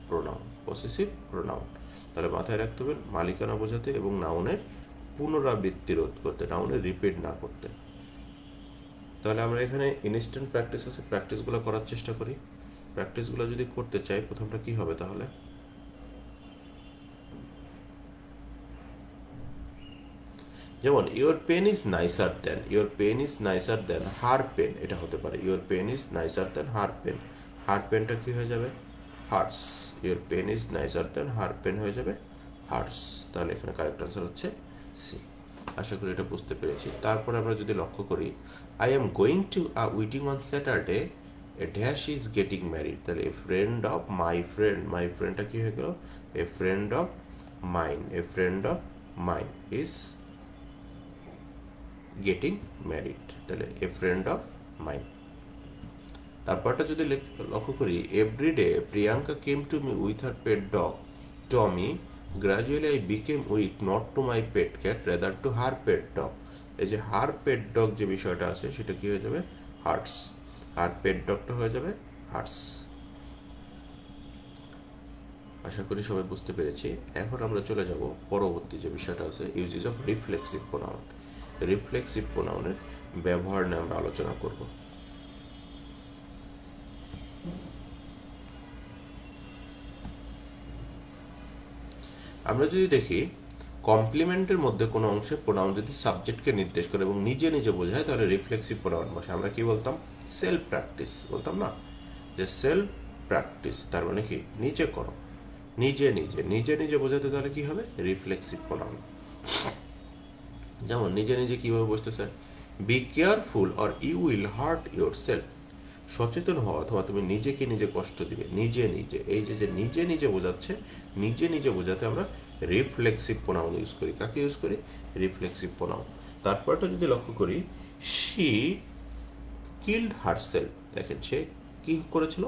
pronoun, possessive pronoun. তাহলে মাথায় রাখতে হবে মালিকানা বোঝাতে এবং নাউনের পুনরাবৃত্তি রোধ করতে, নাউনের রিপিট না করতে। তাহলে আমরা এখানে ইনস্ট্যান্ট প্র্যাকটিস আছে, প্র্যাকটিসগুলো করার চেষ্টা করি। প্র্যাকটিসগুলো যদি করতে চাই, প্রথমটা কি হবে তাহলে? যেমন your pen is nicer than, your pen is nicer than her pen, এটা হতে পারে your pen is nicer than her pen. Her পেনটা কি হয়ে যাবে? Hers. Your pen is nicer than her pen হয়ে যাবে হার্টস। তাহলে এখানে কারেক্ট আনসার হচ্ছে সি। আশা করি এটা বুঝতে পেরেছি। তারপর আমরা যদি লক্ষ্য করি, I am going to a wedding on Saturday, a dash is getting married. তাহলে a friend of my friend, my ফ্রেন্ডটা কি হয়ে গেল? A friend of mine, a friend of mine is getting married. তাহলে এ ফ্রেন্ড অফ মাইন। তারপরটা যদি লক্ষ্য করি, every day Priyanka came to me with her pet dog Tommy, gradually I became weak not to my pet cat rather to her pet dog. এই যে হার পেট ডগ যে বিষয়টা আছে সেটা কি হয়ে যাবে? হার্টস। আর পেট ডগটা হয়ে যাবে হার্টস। আশা করি সবাই বুঝতে পেরেছি। এখন আমরা চলে যাব পরবর্তী যে বিষয়টা আছে, uses of reflexive pronoun. Reflexive প্রোনাউনের ব্যবহার নিয়ে আমরা আলোচনা করব। আমরা যদি দেখি, কমপ্লিমেন্টের মধ্যে কোনো অংশে প্রোনাউন যদি সাবজেক্টকে নির্দেশ করে এবং নিজে নিজে বোঝায়, তাহলে রিফ্লেক্সিভ প্রোনাউন বসে। আমরা কি বলতাম? সেলফ প্র্যাকটিস বলতাম না? যে সেলফ প্র্যাকটিস তার মানে কি? নিজে করো, নিজে নিজে, নিজে নিজে বোঝাতে তাহলে কি হবে? Reflexive pronoun. যেমন নিজে নিজে কিভাবে বসতেছে? Be careful or you will hurt yourself. সচেতন হওয়া অথবা তুমি নিজেকে নিজে কষ্ট দিবে। নিজে নিজে, এই যে নিজে নিজে বোঝাচ্ছে, নিজে নিজে বোঝাতে আমরা রিফ্লেক্সিভ প্রোনাউন ইউজ করি। কাকে ইউজ করি? Reflexive pronoun. তারপরটা যদি লক্ষ্য করি, শি কিল্ড হারসেলফ। দেখেন সে কি করেছিল?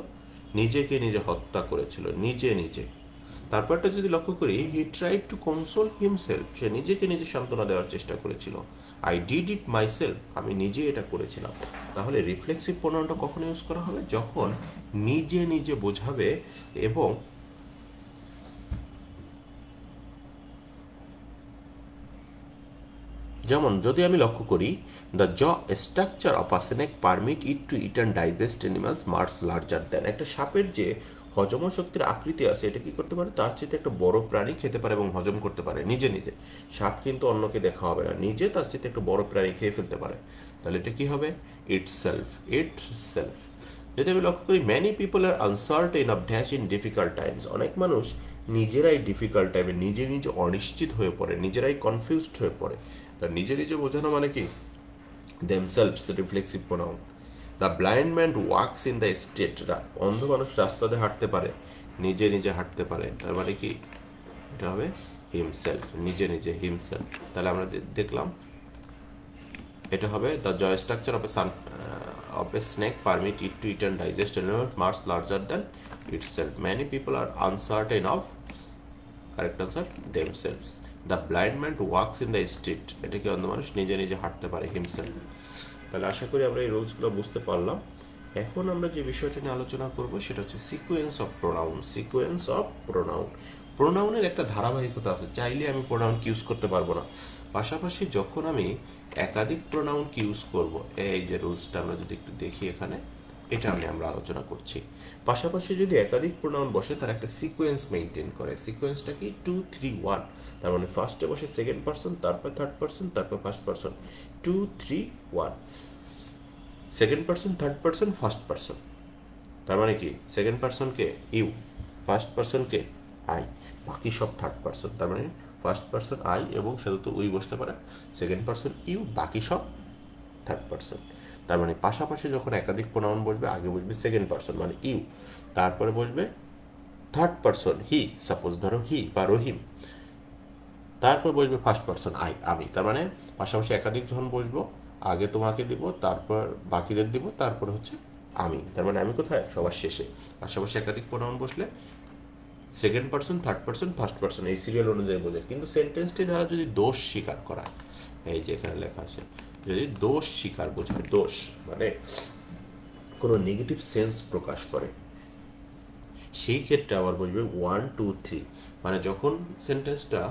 নিজেকে নিজে হত্যা করেছিল, নিজে নিজে। তারপরটা যদি লক্ষ্য করি, he tried to console himself. সে নিজেকে নিজে সান্ত্বনা দেওয়ার চেষ্টা করেছিল। আই ডিড ইট মাইসেলফ, আমি নিজে এটা করেছিলাম। তাহলে রিফ্লেক্সিভ প্রোনাউনটা কখন ইউজ করা হবে? যখন নিজে নিজে বোঝাবে এবং যেমন যদি আমি লক্ষ্য করি, the jaw structure of a snake permit it to eat and digest animals much larger than. একটা সাপের যে হজম শক্তির আকৃতি আছে, এটা কি করতে পারে? তার চেয়ে একটা বড় প্রাণী খেতে পারে এবং হজম করতে পারে নিজে নিজে। সাপ কিন্তু অন্যকে দেখা হবে না, নিজে তার চেয়ে একটা বড় প্রাণী খেয়ে ফেলতে পারে। তাহলে এটা কি হবে? Itself, itself. যদি আমি লক্ষ্য করি, many people are uncertain of dash in difficult times. অনেক মানুষ নিজেরাই ডিফিকাল্ট টাইমে নিজে নিজে অনিশ্চিত হয়ে পড়ে, নিজেরাই কনফিউজড হয়ে পড়ে। তার নিজে নিজে বোঝানো মানে কি? themselves, reflexive pronoun. The blind man walks in the street. অন্ধ মানুষ রাস্তাতে হাঁটতে পারে, নিজে নিজে হাঁটতে পারে। তার মানে কি? এটা হবে হিমসেলফ, নিজে নিজে, হিমসেলফ। তাহলে আমরা দেখলাম এটা হবে the jaw structure of a snake permit it to eat and digest animals much larger than itself. Many people are uncertain of, correct answer, themselves. The blind man who walks in the street, এটা কি অন্ধ মানুষ নিজে নিজে হাঁটতে পারে, হিমসেলফ। তাহলে আশা করি আমরা এই রুলসগুলো বুঝতে পারলাম। এখন আমরা যে বিষয়টা নিয়ে আলোচনা করব সেটা হচ্ছে sequence of pronoun. Sequence of pronoun, প্রোনাউনের একটা ধারাবাহিকতা আছে। চাইলে আমি প্রোনাউনকে ইউজ করতে পারবো না, পাশাপাশি যখন আমি একাধিক প্রোনাউনকে ইউজ করব, এই যে রুলসটা আমরা যদি একটু দেখি এখানে, এটা আমরা আলোচনা করছি। পাশাপাশি যদি একাধিক প্রোনাউন বসে, তার একটা সিকোয়েন্স মেনটেন করে। সিকোয়েন্সটা কি? 2 3 1। তার মানে ফার্স্টে বসে সেকেন্ড পারসন, তারপর থার্ড পারসন, তারপর first person. 2 3 1, second person, third person, first person. তার মানে কি? সেকেন্ড পারসনকে ইউ, ফার্স্ট পারসনকে আই, বাকি সব থার্ড পারসন। তার মানে ফার্স্ট পারসন আই এবং সাথে তো উই বসতে পারে, সেকেন্ড পারসন ইউ, বাকি সব থার্ড পারসন। তার মানে পাশাপাশি যখন একাধিক প্রোনাউন বসবে, আগে বসবে সেকেন্ড পারসন মানে ইউ, তারপরে বসবে থার্ড পারসন হি, সাপোজ ধরো হি বা রহিম, তারপর বসবে ফার্স্ট পারসন আই, আমি। তার মানে পাশাপাশি একাধিক যখন বসবো, আগে তোমাকে দিব, তারপর বাকিদের দিব, তারপর হচ্ছে আমি, তার মানে আমি কোথায়, সবার শেষে। পাশাপাশি একাধিক প্রোনাউন বসলে second person, third person, first person এই সিরিয়াল অনুযায়ী বোঝায়। কিন্তু সেন্টেন্সটি দ্বারা যদি দোষ স্বীকার করা, এই যে এখানে লেখা আছে, যদি দোষ স্বীকার বোঝায়, দোষ মানে কোনো নেগেটিভ সেন্স প্রকাশ করে, সেই ক্ষেত্রে আবার বলবে 1 2 3। মানে যখন সেন্টেন্সটা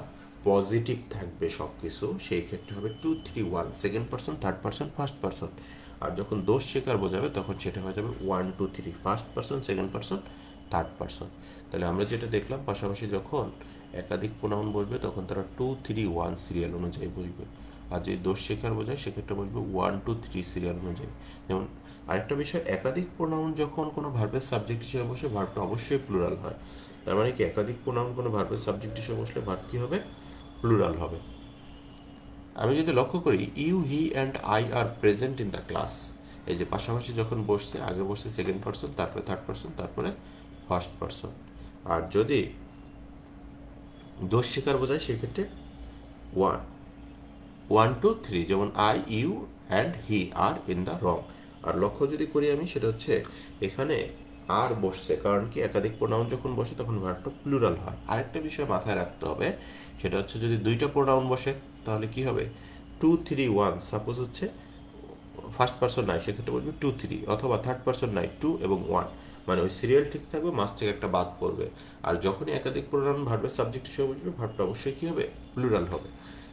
পজিটিভ থাকবে সব কিছু, সেই ক্ষেত্রে হবে 2 3 1, second person, third person, first person. আর যখন দোষ স্বীকার বোঝাবে তখন সেটা হয়ে যাবে 1 2 3, first person, second person, third person. তাহলে আমরা যেটা দেখলাম, পাশাপাশি যখন একাধিক প্রোনাউন বসবে তখন তারা 2 3 1 সিরিয়াল অনুযায়ী বসবে। আর যদি দোষ স্বীকার বোঝায় সেক্ষেত্রে বসবে 1 2 3 সিরিয়াল অনুযায়ী। যেমন আরেকটা বিষয়, একাধিক প্রোনাউন যখন কোনো ভার্বের সাবজেক্ট হিসেবে বসে, ভার্বটা অবশ্যই প্লুরাল হয়। তার মানে কি, একাধিক প্রোনাউন কোনো ভার্বের সাবজেক্ট হিসেবে বসলে ভার্ব কী হবে, প্লুরাল হবে। আমি যদি লক্ষ্য করি, you he and I are present in the class, এই যে পাশাপাশি যখন বসছে, আগে বসছে সেকেন্ড পারসন, তারপরে থার্ড পারসন, তারপরে ফার্স্ট পারসন। আর যদি দোষ স্বীকার বোঝায় সেক্ষেত্রে 1 1 2 3, যেমন I you and he are in the wrong. আর লক্ষ্য যদি করি আমি, সেটা হচ্ছে এখানে আর বসছে, কারণ কি একাধিক প্রোনাউন যখন বসে তখন ভার্বটা প্লুরাল হয়। আরেকটা বিষয় মাথায় রাখতে হবে, সেটা হচ্ছে যদি দুইটা প্রোনাউন বসে তাহলে কি হবে, 2 3 1। সাপোজ হচ্ছে ফার্স্ট পারসন নাই, সেক্ষেত্রে বলবে 2 3, অথবা থার্ড পারসন নাই, 2 এবং 1। মানে ওই সিরিয়াল ঠিক থাকবে, মাস থেকে একটা বাদ পড়বে। আর যখনই একাধিক প্রোনাউন ভার্বের সাবজেক্ট হিসেবে বসবে, ভার্বটা অবশ্যই কী হবে, প্লুরাল হবে।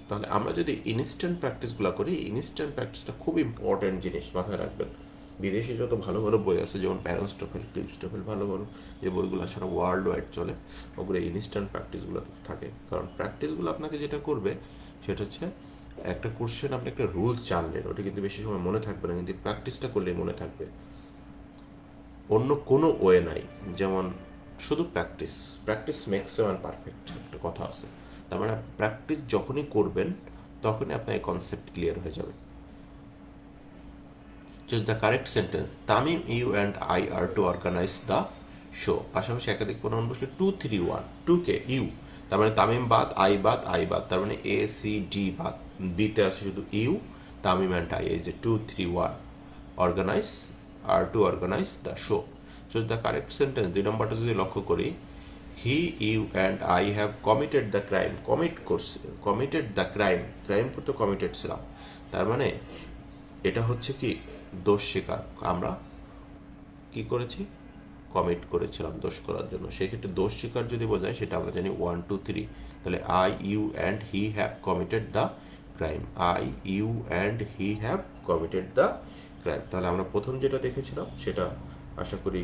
তাহলে আমরা যদি ইনস্ট্যান্ট প্র্যাকটিসগুলো করি, ইনস্ট্যান্ট প্র্যাকটিসটা খুব ইম্পর্ট্যান্ট জিনিস, মাথায় রাখবেন। বিদেশি যত ভালো ভালো বই আছে, যেমন প্যারেন্টস্টোফেল, ক্লিপস্টোফেল, ভালো ভালো যে বইগুলো সারা ওয়ার্ল্ড ওয়াইড চলে, ওগুলো ইনস্ট্যান্ট প্র্যাকটিসগুলো থাকে। কারণ প্র্যাকটিসগুলো আপনাকে যেটা করবে সেটা হচ্ছে, একটা কোশ্চেন আপনি একটা রুল জানলেন, ওটা কিন্তু বেশি সময় মনে থাকবে না, কিন্তু প্র্যাকটিসটা করলেই মনে থাকবে। অন্য কোনো ওয়ে নাই, যেমন শুধু practice, practice makes a man perfect, একটা কথা আছে। তার মানে প্র্যাকটিস যখনই করবেন তখনই আপনার এই কনসেপ্ট ক্লিয়ার হয়ে যাবে। Choose the correct sentence. Tamim, you and I are to organise the show. পাশাপাশি একাধিক প্রোনাউন বসলে 2 3 1, 2 কে ইউ, তার মানে তামিম বাদ, আই বাদ, আই বাদ, তার মানে এ সি ডি বাদ, বিতে আছে শুধু ইউ, তামিম অ্যান্ড আই, এই যে 2 3 1, organise are to organise the show. Choose the correct sentence. 2 নম্বরটা যদি লক্ষ্য করি, he you and I have committed the crime, commit করছে, কমিটেড দ্য ক্রাইম, ক্রাইম করতে কমিটেড ছিলাম, তার মানে এটা হচ্ছে কি, দোষ স্বীকার। আমরা কি করেছি, কমিট করেছিলাম দোষ করার জন্য। সেক্ষেত্রে দোষ স্বীকার যদি বোঝায়, সেটা আমরা জানি 1 2 3। তাহলে I you and he have committed the crime, I you and he have committed the crime. তাহলে আমরা প্রথম যেটা দেখেছিলাম সেটা আশা করি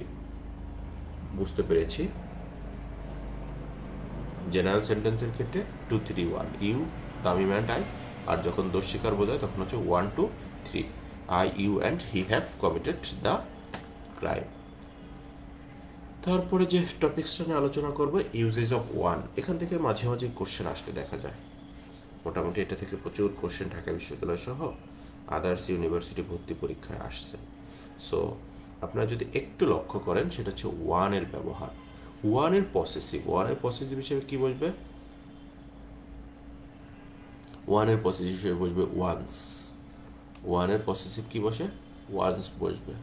বুঝতে পেরেছি। জেনারেল সেন্টেন্সের ক্ষেত্রে 2 3 1, ইউ, তামিম অ্যান্ড আই। আর যখন দোষ স্বীকার বোঝায় তখন হচ্ছে 1 2 3, I you and he have committed the crime. তারপরে যে টপিক্সটা নিয়ে আলোচনা করবো, ইউজেস অফ ওয়ান। এখান থেকে মাঝে মাঝে কোশ্চেন আসতে দেখা যায়, মোটামুটি এটা থেকে প্রচুর কোশ্চেন ঢাকা বিশ্ববিদ্যালয় সহ আদার্স ইউনিভার্সিটি ভর্তি পরীক্ষায় আসছে। সো আপনারা যদি একটু লক্ষ্য করেন, সেটা হচ্ছে ওয়ানের ব্যবহার। ওয়ানের পসেসিভ, ওয়ানের পসেসিভ হিসেবে কি বসবে, ওয়ানের পসেসিভ হিসেবে বসবে ওয়ান্স। ওয়ানের পসেসিভ কি বসে, ওয়ান্স বসবে।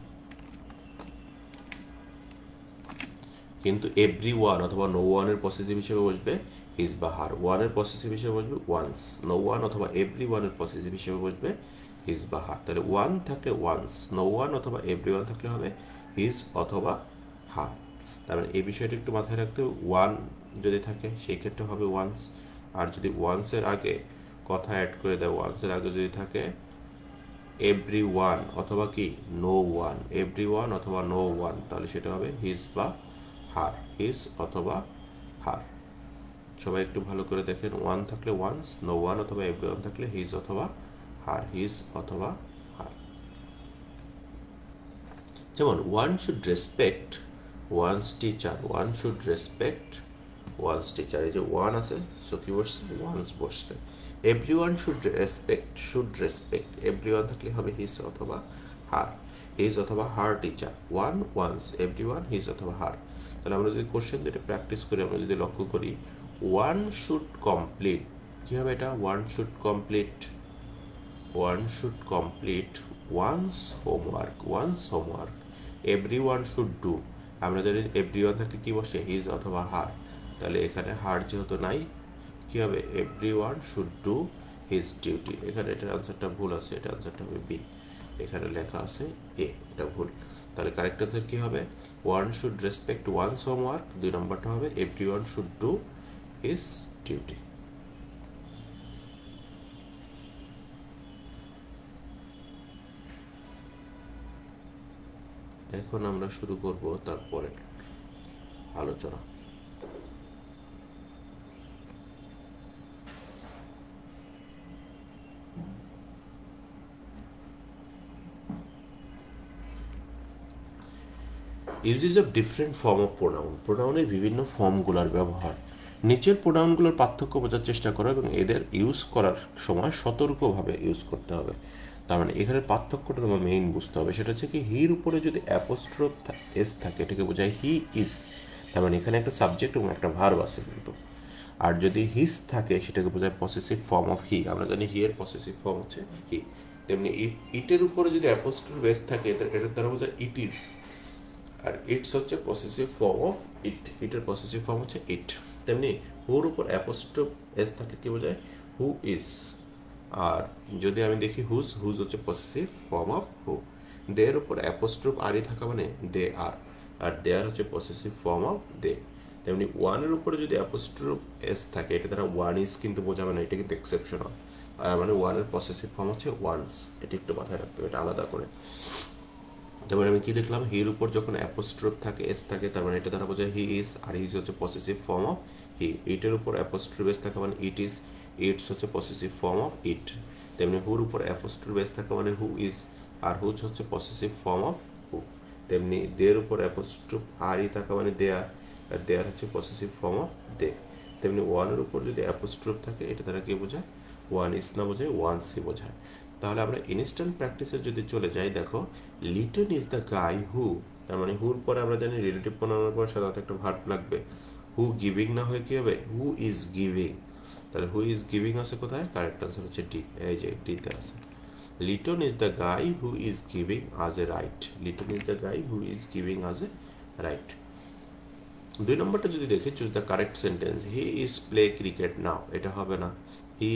কিন্তু এভরি ওয়ান অথবা নো ওয়ানের পসেসিভ হিসেবে বসবে হিজ বা হার। ওয়ানের পসেসিভ হিসেবে বসবে ওয়ান্স, নো ওয়ান অথবা এভরি ওয়ানের পসেসিভ হিসেবে বসবে হিজ বা হার। তাহলে ওয়ান থাকলে ওয়ান্স, নো ওয়ান অথবা এভরি ওয়ান থাকলে হবে হিজ অথবা হার। তার মানে এই বিষয়টা একটু মাথায় রাখতে হবে। ওয়ান যদি থাকে সেই ক্ষেত্রে হবে ওয়ান্স, আর যদি ওয়ান্সের আগে কথা অ্যাড করে দেয়, ওয়ান্সের আগে যদি থাকে এভরি ওয়ান অথবা কি নো ওয়ান, এভরি ওয়ান অথবা নো ওয়ান, তাহলে সেটা হবে হিজ বা হার, হিজ অথবা হার। সবাই একটু ভালো করে দেখেন, ওয়ান থাকলে ওয়ান্স, নো ওয়ান অথবা এভরি ওয়ান থাকলে হিজ অথবা হার, হিজ অথবা হার। যেমন one should respect one's teacher, one should respect one's teacher, এই যে ওয়ান আছে, সো কি বসছে, ওয়ান্স বসছে। Every one should respect, should respect, every one থাকলে হবে হিজ অথবা হার, হিজ অথবা her teacher. One one's, every one his অথবা হার। তাহলে আমরা যদি কোশ্চেন দুটো প্র্যাকটিস করি, আমরা যদি লক্ষ্য করি, ওয়ান শুড কমপ্লিট, কী হবে এটা, one should complete, one should complete one's homework, one's homework. Everyone should do, আমরা জানি এভরিওয়ান থাকলে কি বসে, হিজ অথবা হার, তাহলে এখানে হার যেহেতু নাই কি হবে, everyone should do his duty. এখানে এটার আনসারটা ভুল আছে, এটা আনসারটা হবে বি, এখানে লেখা আছে এ, এটা ভুল। তাহলে কারেক্ট আনসার কি হবে, one should respect one's homework, 2 নম্বরটা হবে everyone should do his duty. এখন আমরা শুরু করব তারপরে আলোচনা। Uses of different form of pronoun, প্রোনাউনের বিভিন্ন ফর্মগুলোর ব্যবহার। নিচের প্রোনাউনগুলোর পার্থক্য বোঝার চেষ্টা করো এবং এদের ইউজ করার সময় সতর্কভাবে ইউজ করতে হবে। তার মানে এখানে পার্থক্যটা তোমার মেইন বুঝতে হবে, সেটা হচ্ছে কি, হির উপরে যদি অ্যাপোস্ট্রোফ এস থাকে এটাকে বোঝায় হি ইজ, তার মানে এখানে একটা সাবজেক্ট এবং একটা ভার্ব আছে কিন্তু। আর যদি হিস থাকে সেটাকে বোঝায় পসেসিভ ফর্ম অফ হি, আমরা জানি হি এর পসেসিভ ফর্ম হচ্ছে হি। তেমনি ইটের উপরে যদি অ্যাপোস্ট্রোফ এস থাকে এটার দ্বারা বোঝায় ইট ইজ, আর ইটস হচ্ছে পসেসিভ ফর্ম অফ ইট, ইটের পসেসিভ ফর্ম হচ্ছে ইট। তেমনি হুর উপর অ্যাপোস্ট্রোফ এস থাকলে কি বোঝায়, হু ইজ। আর যদি আমি দেখি হুজ, হুজ হচ্ছে পসেসিভ ফর্ম অফ হু। দের উপর অ্যাপোস্ট্রোফ আরই থাকা মানে দে আর, আর দেয়ার হচ্ছে পসেসিভ ফর্ম অফ দে। তেমনি ওয়ানের উপরে যদি অ্যাপোস্ট্রোফ এস থাকে এটা দ্বারা ওয়ান ইজ কিন্তু বোঝাবে না, এটা কিন্তু এক্সেপশনাল, আর মানে ওয়ানের পসেসিভ ফর্ম হচ্ছে ওয়ান্স, এটা একটু মাথায় রাখতে হবে, এটা আলাদা করে। যেমন আমি কি দেখলাম, হির উপর যখন অ্যাপোস্ট্রোফ থাকে এস থাকে তার মানে এটা দ্বারা বোঝায় হি ইজ, আর হিজ হচ্ছে পসেসিভ ফর্ম অফ হি। ইটের উপর অ্যাপোস্ট্রোফ এস থাকে মানে ইট ইজ, ইটস হচ্ছে পসেসিভ ফর্ম অফ ইট। তেমনি হুর উপর অ্যাপোস্ট্রোফ এস থাকে মানে হু ইজ, আর হুজ হচ্ছে পসেসিভ ফর্ম অফ হু। তেমনি দের উপর অ্যাপোস্ট্রোফ আর ই থাকা মানে দেয়ার, আর দেয়ার হচ্ছে পসেসিভ ফর্ম অফ দে। তেমনি ওয়ানের উপর যদি অ্যাপোস্ট্রোফ থাকে এটা দ্বারা কি বোঝায়, ওয়ান ইজ না বোঝায় ওয়ানসই বোঝায়। তাহলে আমরা ইনস্ট্যান্ট প্র্যাকটিসে যদি চলে যাই, দেখো লিটন ইজ দ্য গাই হু, তার মানে হুর পরে আমরা জানি রিলেটিভ প্রোনাউনের পর সাধারণত একটা ভার্ব লাগবে। হু গিভিং না হয়ে কি হবে, হু ইজ গিভিং। তাহলে হু ইজ গিভিং আছে কোথায়, কারেক্ট আনসার হচ্ছে ডি, এই যে ডিতে আছে। Liton is the guy who is giving us a ride, Liton is the guy who is giving us a ride. 2 নম্বরটা যদি দেখি, choose the correct sentence, he is play cricket now, এটা হবে না। হি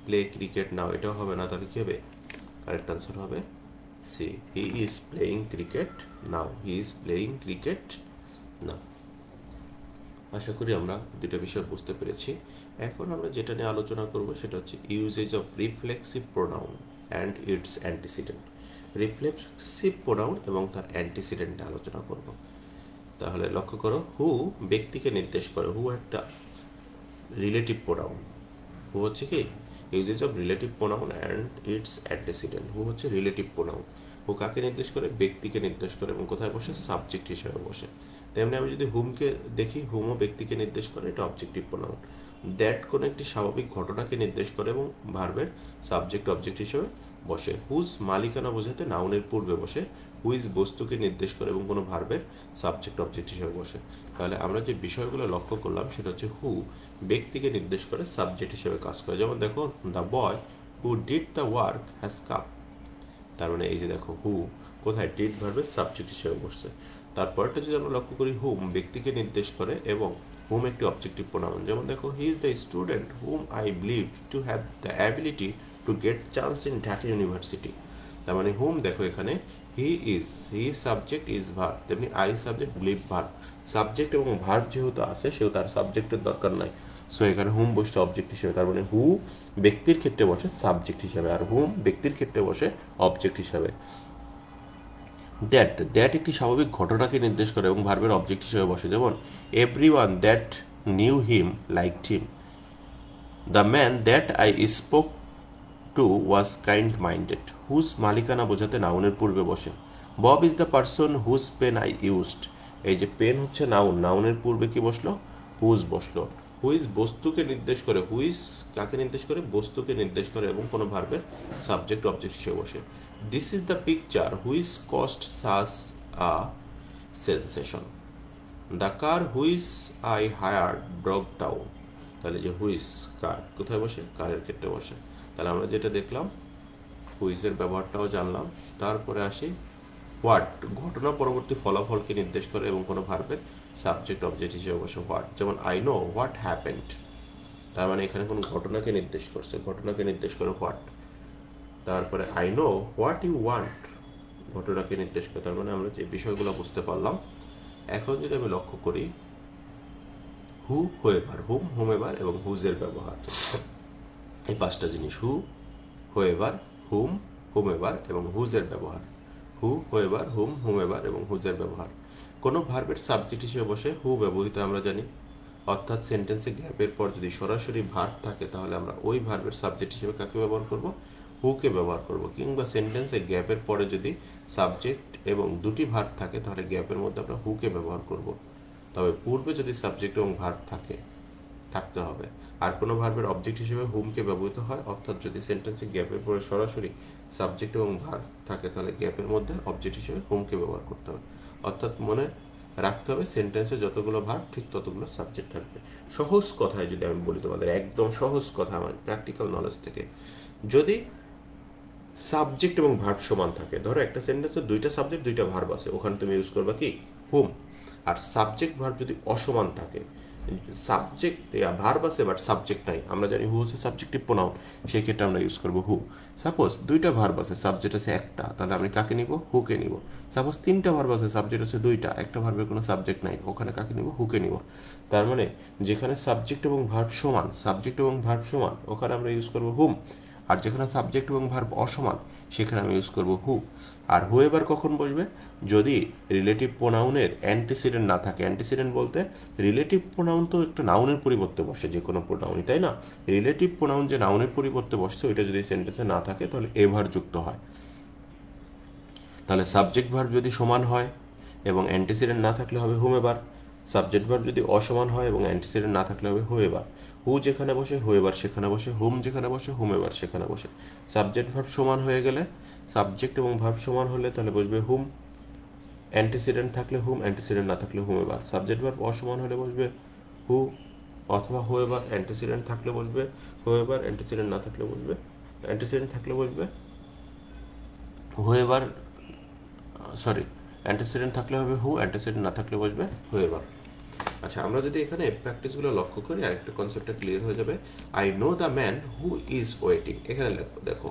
প্লে ক্রিকেট নাও, এটাও হবে না। তাহলে কি হবে, কারেক্ট আনসার হবে C, he is playing cricket now, he is playing cricket now. আশা করি আমরা দুটো বিষয় বুঝতে পেরেছি। এখন আমরা যেটা নিয়ে আলোচনা করব সেটা হচ্ছে uses of reflexive pronoun and its antecedent. Reflexive pronoun এবং তার অ্যান্টিসিডেন্টে আলোচনা করব। তাহলে লক্ষ্য করো, হু ব্যক্তিকে নির্দেশ করে, হু একটা রিলেটিভ প্রোনাউন। হু হচ্ছে কি, uses of relative pronoun and its antecedent. Who হচ্ছে রিলেটিভ প্রোনাউন, হু কাকে নির্দেশ করে, ব্যক্তিকে নির্দেশ করে, এবং কোথায় বসে, সাবজেক্ট হিসেবে বসে। তেমনি আমি যদি হুমকে দেখি, হুমও ব্যক্তিকে নির্দেশ করে, এটা অবজেক্টিভ প্রোনাউন। দ্যাট কোনো একটি স্বাভাবিক ঘটনাকে নির্দেশ করে এবং ভার্বের সাবজেক্ট অবজেক্ট হিসেবে বসে। হুজ মালিকানা বোঝাতে নাউনের পূর্বে বসে। হুইজ বস্তুকে নির্দেশ করে এবং কোনো ভার্বের সাবজেক্ট অবজেক্ট হিসেবে বসে। তাহলে আমরা যে বিষয়গুলো লক্ষ্য করলাম সেটা হচ্ছে, হু ব্যক্তিকে নির্দেশ করে, সাবজেক্ট হিসেবে কাজ করে। যেমন দেখো, the boy who did the work has come, তার মানে এই যে দেখো, হু কোথায়, ডিড ভার্বের সাবজেক্ট হিসেবে বসছে। তারপরটা যদি আমরা লক্ষ্য করি, হুম ব্যক্তিকে নির্দেশ করে এবং হুম একটি অবজেক্টিভ প্রোনাউন। যেমন দেখো, he is the student whom I believe to have the ability to get chance in Dhaka university. তার মানে হুম দেখো এখানে he is, he subject is verb, তেমনি I subject, believe verb. Subject এবং ভার্ব যেহেতু আছে সেহেতু তার সাবজেক্টের দরকার নাই, সো এখানে হুম বসছে অবজেক্ট হিসেবে। তার মানে হু ব্যক্তির ক্ষেত্রে বসে সাবজেক্ট হিসেবে, আর হুম ব্যক্তির ক্ষেত্রে বসে অবজেক্ট হিসেবে। দ্যাট, দ্যাট একটি স্বাভাবিক ঘটনাকে নির্দেশ করে এবং ভার্বের অবজেক্ট হিসেবে বসে। যেমন, everyone that knew him liked him, the man that I spoke to was kind minded. Whose মালিকানা বোঝাতে নাউনের পূর্বে বসে। Bob is the person whose pen I used, এই যে পেন হচ্ছে নাউন, নাউনের পূর্বে কি বসলো, হুজ বসলো। হুইজ বস্তুকে নির্দেশ করে, হুইজ কাকে নির্দেশ করে, বস্তুকে নির্দেশ করে এবং কোনো ভার্বের সাবজেক্ট অবজেক্ট হিসেবে বসে। This is the picture which caused such a sensation, the car which I hired broke down. তাহলে যে হুইজ কার কোথায় বসে, কারের ক্ষেত্রে বসে। তাহলে আমরা যেটা দেখলাম, হুইজের ব্যবহারটাও জানলাম। তারপরে আসি হোয়াট ঘটনা পরবর্তী ফলাফলকে নির্দেশ করে এবং কোনো ভার্বের সাবজেক্ট অবজেক্ট হিসেবে বসে হোয়াট, যেমন আই নো হোয়াট হ্যাপেন্ড, তার মানে এখানে কোনো ঘটনাকে নির্দেশ করছে, ঘটনাকে নির্দেশ করে হোয়াট। তারপরে I know what you want, ঘটনাকে নির্দেশ করে, তার মানে আমরা যে বিষয়গুলো বুঝতে পারলাম। এখন যদি আমি লক্ষ্য করি হু, হোয়েভার, হুম, হোমেভার এবং হুজের ব্যবহার, এই পাঁচটা জিনিস, হু, হোয়েভার, হুম, হোমেভার এবং হুজের ব্যবহার। হু, হোয়েভার, হুম, হোমেভার এবং হুজের ব্যবহার। কোনো ভার্বের সাবজেক্ট হিসেবে বসে হু ব্যবহৃত আমরা জানি, অর্থাৎ সেন্টেন্সে গ্যাপের পর যদি সরাসরি ভার্ব থাকে তাহলে আমরা ওই ভার্বের সাবজেক্ট হিসেবে কাকে ব্যবহার করব, হুকে ব্যবহার করব। কিংবা সেন্টেন্সে গ্যাপের পরে যদি সাবজেক্ট এবং দুটি ভার্ব থাকে তাহলে গ্যাপের মধ্যে আমরা হুকে ব্যবহার করব। তবে পূর্বে যদি সাবজেক্ট এবং ভার্ব থাকতে হবে। আর কোনো ভার্বের অবজেক্ট হিসেবে হুমকে ব্যবহৃত হয়, অর্থাৎ যদি সেন্টেন্সে গ্যাপের পরে সরাসরি সাবজেক্ট এবং ভার্ব থাকে তাহলে গ্যাপের মধ্যে অবজেক্ট হিসেবে হুমকে ব্যবহার করতে হবে। অর্থাৎ মনে রাখতে হবে সেন্টেন্সে যতগুলো ভার্ব ঠিক ততগুলো সাবজেক্ট থাকবে। সহজ কথায় যদি আমি বলি তোমাদের, একদম সহজ কথা আমার প্র্যাকটিক্যাল নলেজ থেকে, যদি সাবজেক্ট এবং ভার্ব সমান থাকে, ধরো একটা সেন্টেন্সে দুইটা সাবজেক্ট দুইটা ভার্ব আছে, ওখানে তুমি ইউজ করবা কি, হুম। আর সাবজেক্ট ভার্ব যদি অসমান থাকে, সাবজেক্ট ভার্ব আছে বাট সাবজেক্ট নাই, আমরা জানি হু হচ্ছে সাবজেক্টিভ প্রোনাউন, সেই ক্ষেত্রে আমরা ইউজ করবো হু। সাপোজ দুইটা ভার্ব আছে, সাবজেক্ট আছে একটা, তাহলে আমি কাকে নিব, হুকে নিব। সাপোজ তিনটা ভার্ব আছে, সাবজেক্ট আছে দুইটা, একটা ভার্বের কোনো সাবজেক্ট নাই, ওখানে কাকে নিব, হুকে নিব। তার মানে যেখানে সাবজেক্ট এবং ভার্ব সমান, সাবজেক্ট এবং ভার্ব সমান, ওখানে আমরা ইউজ করবো হুম। আর যেখানে সাবজেক্ট এবং ভার্ব অসমান সেখানে আমি ইউজ করব হু। আর হু এবার কখন বসবে, যদি রিলেটিভ প্রোনাউনের অ্যান্টিসিডেন্ট না থাকে। অ্যান্টিসিডেন্ট বলতে রিলেটিভ প্রোনাউন তো একটা নাউনের পরিবর্তে বসে, যে কোনো প্রোনাউনই, তাই না? রিলেটিভ প্রোনাউন যে নাউনের পরিবর্তে বসছে ওইটা যদি সেন্টেন্সে না থাকে তাহলে এভার যুক্ত হয়। তাহলে সাবজেক্ট ভার্ব যদি সমান হয় এবং অ্যান্টিসিডেন্ট না থাকলে হবে হুমেবার। সাবজেক্ট ভার্ব যদি অসমান হয় এবং অ্যান্টিসিডেন্ট না থাকলে হবে হুয়েবার। হু যেখানে বসে হুয়েবার সেখানে বসে, হুম যেখানে বসে হুমেবার সেখানে বসে। সাবজেক্ট ভার্ব সমান হয়ে গেলে, সাবজেক্ট এবং ভার্ব সমান হলে তাহলে বসবে হুম, অ্যান্টিসিডেন্ট থাকলে হুম, অ্যান্টিসিডেন্ট না থাকলে হুমেবার। সাবজেক্ট ভার্ব অসমান হলে বসবে হু অথবা হুয়েবার, অ্যান্টিসিডেন্ট থাকলে বসবে হুয়েবার, অ্যান্টিসিডেন্ট না থাকলে বসবে, অ্যান্টিসিডেন্ট থাকলে বসবে হুয়েবার, সরি, অ্যান্টিসিডেন্ট থাকলে হবে হু, অ্যান্টিসিডেন্ট না থাকলে বসবে হুয়েভার। আচ্ছা, আমরা যদি এখানে প্র্যাকটিসগুলো লক্ষ্য করি আরেকটা কনসেপ্টটা ক্লিয়ার হয়ে যাবে। I know the man who is waiting, এখানে দেখো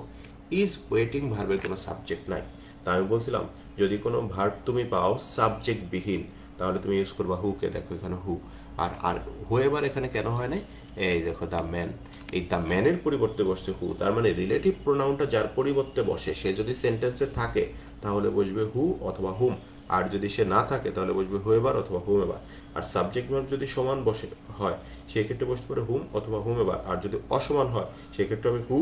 ইজ ওয়েটিং ভার্বের কোনো সাবজেক্ট নাই। তা আমি বলছিলাম যদি কোনো ভার্ব তুমি পাও সাবজেক্ট বিহীন তাহলে তুমি ইউজ করবা হুকে, দেখো এখানে হু। আর আর হুয়েভার এখানে কেন হয় নাই, এই দেখো দ্য ম্যান, এই দ্য ম্যানের পরিবর্তে বসছে হু। তার মানে রিলেটিভ প্রোনাউনটা যার পরিবর্তে বসে সে যদি সেন্টেন্সে থাকে তাহলে বসবে হু অথবা হুম, আর যদি সে না থাকে তাহলে বসবে হুয়েভার অথবা হুমেভার। আর সাবজেক্ট ভার্ব যদি সমান বসে হয় সেই ক্ষেত্রে বসতে পারে হুম অথবা হুমেভার, আর যদি অসমান হয় সেই ক্ষেত্রে হবে হু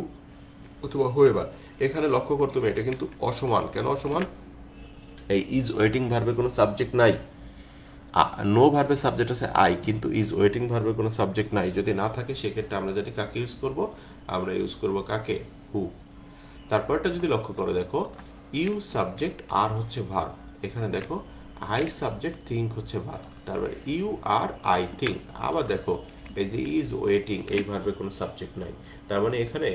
অথবা হুয়েভার। এখানে লক্ষ্য করতে হবে এটা কিন্তু অসমান। কেন অসমান, এই ইজ ওয়েটিং ভার্বে কোনো সাবজেক্ট নাই। নো ভার্বের সাবজেক্ট আছে আই, কিন্তু ইজ ওয়েটিং ভার্বের কোনো সাবজেক্ট নাই। যদি না থাকে সেক্ষেত্রে আমরা জানি কাকে ইউজ করব, আমরা ইউজ করব কাকে, হু। তারপরটা যদি লক্ষ্য করো, দেখো ইউ সাবজেক্ট আর হচ্ছে ভার্ব, এখানে দেখো আই সাবজেক্ট থিঙ্ক হচ্ছে ভার্ব, তারপরে ইউ আর আই থিঙ্ক। আবার দেখো এই যে ইজ ওয়েটিং এই ভার্বের কোনো সাবজেক্ট নাই, তার মানে এখানে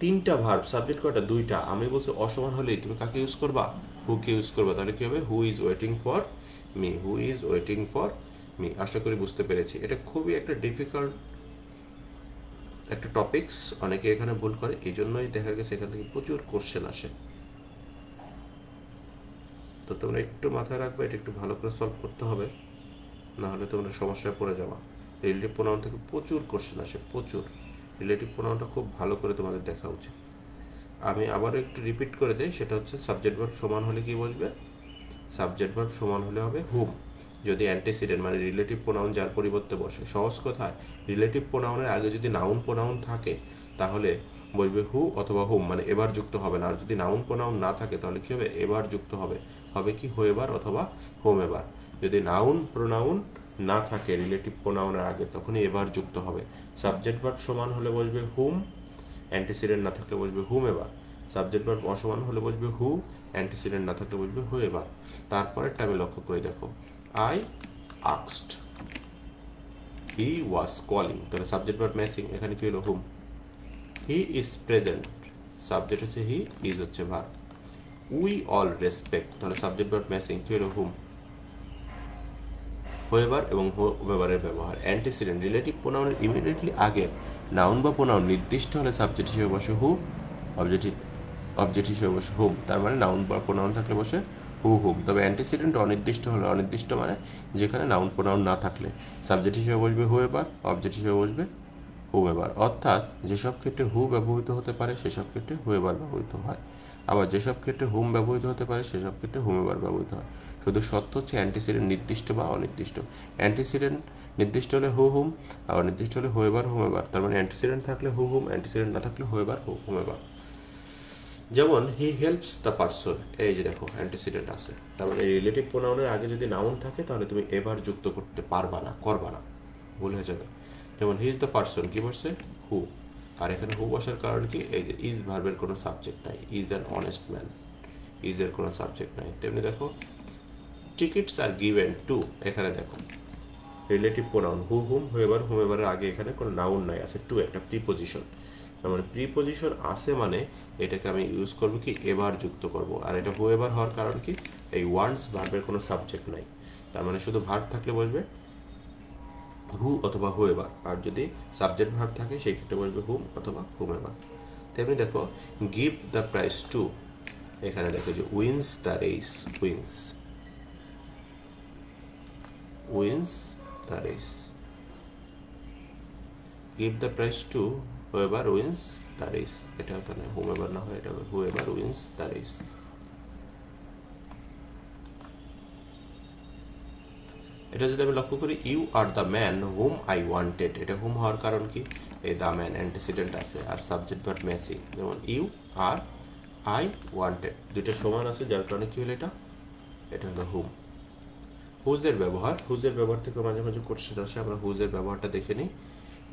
তিনটা ভার্ব, সাবজেক্ট কয়টা, দুইটা। আমি বলছি অসমান হলেই তুমি কাকে ইউজ করবা, হুকে ইউজ করবা। তাহলে কি হবে, who is waiting for me, who is waiting for me. আশা করি বুঝতে পেরেছি। এটা খুবই একটা ডিফিকাল্ট একটা টপিকস, অনেকে এখানে ভুল করে, এই জন্যই দেখা গেছে এখান থেকে প্রচুর কোশ্চেন আসে। তো তোমরা একটু মাথায় রাখবে, এটা একটু ভালো করে সলভ করতে হবে, না হলে তোমরা সমস্যায় পড়ে যাবা। রিলেটিভ প্রোনাউন থেকে প্রচুর কোশ্চেন আসে, প্রচুর। রিলেটিভ প্রোনাউনটা খুব ভালো করে তোমাদের দেখা উচিত। আমি আবারও একটু রিপিট করে দিই, সেটা হচ্ছে সাবজেক্ট ভার্ব সমান হলে কি বসবে, সাবজেক্ট ভার্ব সমান হলে হবে হুম। যদি অ্যান্টিসিডেন্ট মানে রিলেটিভ প্রোনাউন যার পরিবর্তে বসে, সহজ কথায় রিলেটিভ প্রোনাউনের আগে যদি নাউন প্রোনাউন থাকে তাহলে বসবে হু অথবা হুম, মানে এবার যুক্ত হবে না। আর যদি নাউন প্রোনাউন না থাকে তাহলে কি হবে, এবার যুক্ত হবে, হবে কি হুয়েবার অথবা হোম এবার। যদি নাউন প্রোনাউন না থাকে রিলেটিভ প্রোনাউনের আগে তখনই এবার যুক্ত হবে। সাবজেক্ট ভার্ব সমান হলে বসবে হুম, অ্যান্টিসিডেন্ট না থাকলে বসবে হুম এবার। সাবজেক্ট ভার্ব অসমান হলে বসবে হু, অ্যান্টিসিডেন্ট না থাকলে বসবে হু এবার। তারপরেরটা আমি লক্ষ্য করে দেখো, আই আক্সড হি ওয়াজ কলিং, তাহলে সাবজেক্ট ভার্ব ম্যাচিং, এখানে কি হলো হুম। হি ইজ প্রেজেন্ট, সাবজেক্ট হচ্ছে হি, ইজ হচ্ছে ভার্ব। উই অল রেসপেক্ট, তাহলে সাবজেক্ট ভার্ব ম্যাচিং কি হলো হুম। হোয়েভার এবং হোমেভারের ব্যবহার। অ্যান্টিসিডেন্ট রিলেটিভ প্রোনাউনের ইমিডিয়েটলি আগে নাউন বা প্রোনাউন নির্দিষ্ট হলে সাবজেক্ট হিসেবে বসে হু, অবজেক্ট হিসেবে বসে হুম। তার মানে নাউন বা প্রোনাউন থাকলে বসে হু হুম। তবে অ্যান্টিসিডেন্ট অনির্দিষ্ট হলে, অনির্দিষ্ট মানে যেখানে নাউন প্রোনাউন না থাকলে সাবজেক্ট হিসেবে বসবে হোয়েভার, অবজেক্ট হিসেবে বসবে হুমেভার। অর্থাৎ যেসব ক্ষেত্রে হু ব্যবহৃত হতে পারে সেসব ক্ষেত্রে হুয়েভার ব্যবহৃত হয়, আবার যেসব ক্ষেত্রে হুম ব্যবহৃত হতে পারে সেসব ক্ষেত্রে হুমেভার ব্যবহৃত হয়। শুধু সত্য হচ্ছে অ্যান্টিসিডেন্ট নির্দিষ্ট বা অনির্দিষ্ট। অ্যান্টিসিডেন্ট নির্দিষ্ট হলে হু হুম, আর অনির্দিষ্ট হলে হুয়েভার হুমেভার। তার মানে অ্যান্টিসিডেন্ট থাকলে হু হুম, অ্যান্টিসিডেন্ট না থাকলে হুয়েভার হুমেভার। যেমন হি হেল্পস দ্য পারসন, এই যে দেখো অ্যান্টিসিডেন্ট আছে, তার মানে রিলেটিভ প্রোনাউনের আগে যদি নাউন থাকে তাহলে তুমি এভার যুক্ত করতে পারবা না, করবা না, ভুল হয়ে যাবে। যেমন হি ইজ দ্য পারসন, কি বসছে হু, আর এখানে হু বসার কারণ কি, এই যে ইজ ভার্বের কোনো সাবজেক্ট নাই, is an honest man, is এর কোনো সাবজেক্ট নাই। তেমনি দেখো টিকিটস আর গিভেন টু, এখানে দেখো relative pronoun who whom, whoever হুমেভারের আগে এখানে কোনো নাউন নাই, আছে টু, একটা প্রিপোজিশন। তার মানে প্রিপোজিশন আছে মানে এটাকে আমি ইউজ করবো কি এবার যুক্ত করব। আর এটা হুয়েভার হওয়ার কারণ কি, এই ওয়ান্টস ভার্বের কোনো সাবজেক্ট নাই, তার মানে শুধু ভার্ব থাকলে বসবে হু অথবা হুয়েভার, আর যদি সাবজেক্ট ভার্ব থাকে সেই ক্ষেত্রে বসবে হুম অথবা হুমেভার। তেমনি দেখো গিভ দ্য প্রাইজ টু, এখানে দেখো যে wins the race, wins, wins the race, give the prize to whoever wins the race, এটা এখানে হুমেভার না হয়, এটা হুয়েভার উইন্স দ্য রেস। এটা যদি আমি লক্ষ্য করি you are the man whom I wanted, এটা হুম হওয়ার কারণ কি, এই দ্য ম্যান অ্যান্টিসিডেন্ট আছে আর সাবজেক্ট ভার্ব ম্যাচিং। যেমন ইউ আর আই ওয়ান্টেড দুইটা সমান আছে, যার কারণে কি হলো এটা, এটা হলো হুম। হুজের ব্যবহার, হুজের ব্যবহার থেকে মাঝে মাঝে কোশ্চেন আসে, আমরা হুজের ব্যবহারটা দেখে নিই।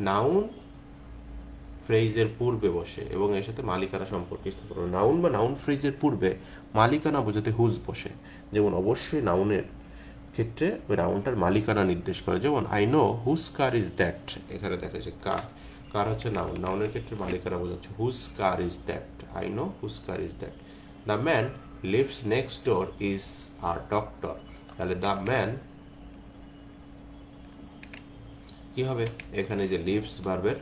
নাউন ফ্রেজের পূর্বে বসে এবং এর সাথে মালিকানা সম্পর্কে স্থাপন। নাউন বা নাউন ফ্রেজের পূর্বে মালিকানা বোঝাতে হুজ বসে, যেমন অবশ্যই নাউনের ক্ষেত্রে ওই নাউনটার মালিকানা নির্দেশ করে। যেমন I know whose car is that, এখানে দেখা যাচ্ছে কার, কার হচ্ছে নাউন, নাউনের ক্ষেত্রে মালিকানা বোঝাচ্ছে whose car is that, I know whose car is that. The man lives next door is a doctor, তাহলে দ্য ম্যান কি হবে, এখানে যে লিভস ভার্বের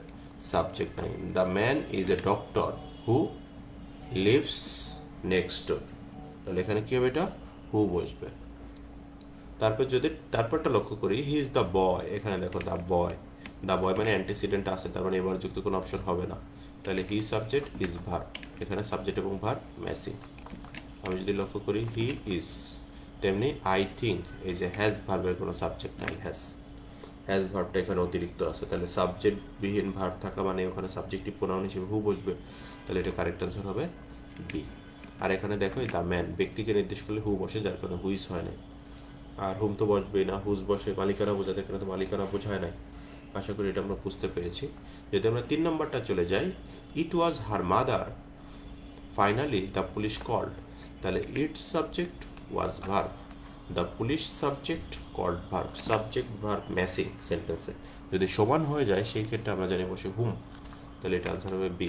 সাবজেক্ট নাই, the man is a doctor who lives next door, তাহলে এখানে কি হবে, এটা হু বসবে। তারপর যদি তারপরটা লক্ষ্য করি হি ইজ দ্য বয়, এখানে দেখো দ্য বয়, দ্য বয় মানে অ্যান্টিসিডেন্ট আছে, তার মানে এবার যুক্ত কোনো অপশন হবে না, তাহলে হি সাবজেক্ট ইজ ভার্ব, এখানে সাবজেক্ট এবং ভার্ব ম্যাচিং। আমি যদি লক্ষ্য করি হি ইজ, তেমনি আই থিঙ্ক, এই যে হ্যাজ ভার্বের কোনো সাবজেক্ট নাই, হ্যাজ ভার্বটা এখানে অতিরিক্ত আছে, তাহলে সাবজেক্ট বিহীন ভার্ব থাকা মানে ওখানে সাবজেক্টিভ প্রোনাউন হিসেবে হু বসবে, তাহলে এটা কারেক্ট আনসার হবে বি। আর এখানে দেখো দ্য ম্যান ব্যক্তিকে নির্দেশ করলে হু বসে, যার কারণে হুইজ হয় না, আর হুম তো বসবেই না, হুজ বসে মালিকানা বোঝাতে, এখানে তো মালিকানা বোঝায় নাই। আশা করি এটা আমরা বুঝতে পেরেছি। যদি আমরা 3 নম্বরটা চলে যাই, it was her mother finally the police called, তাহলে it's subject was verb, the police subject called verb, subject verb matching সেন্টেন্সে যদি সমান হয়ে যায় সেই ক্ষেত্রে আমরা জানি বসে হুম, তাহলে এটা আনসার হবে B.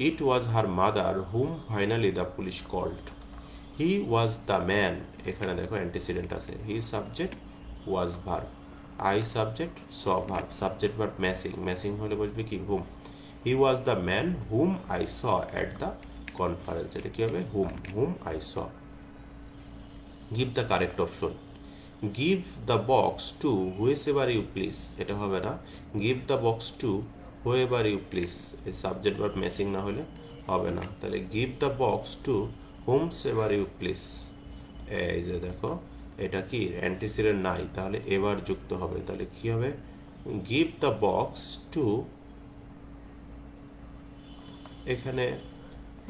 It was her mother whom finally the police called, he was the man, এখানে দেখো অ্যান্টিসিডেন্ট আছে, he subject was verb, I subject saw verb, subject verb matching, matching হলে বসবে কি whom. He was the man whom I saw at the conference, এটা কি হবে whom, whom I saw. Give the correct option, give the box to whosoever you please, এটা হবে না, give the box to whoever you please, এই সাবজেক্ট ভার্ব ম্যাচিং না হলে হবে না, তাহলে give the box to whomsoever you please, এই যে দেখো এটা কি অ্যান্টিসিডেন্ট নাই, তাহলে এবার যুক্ত হবে, তাহলে কি হবে গিভ দ্য বক্স টু, এখানে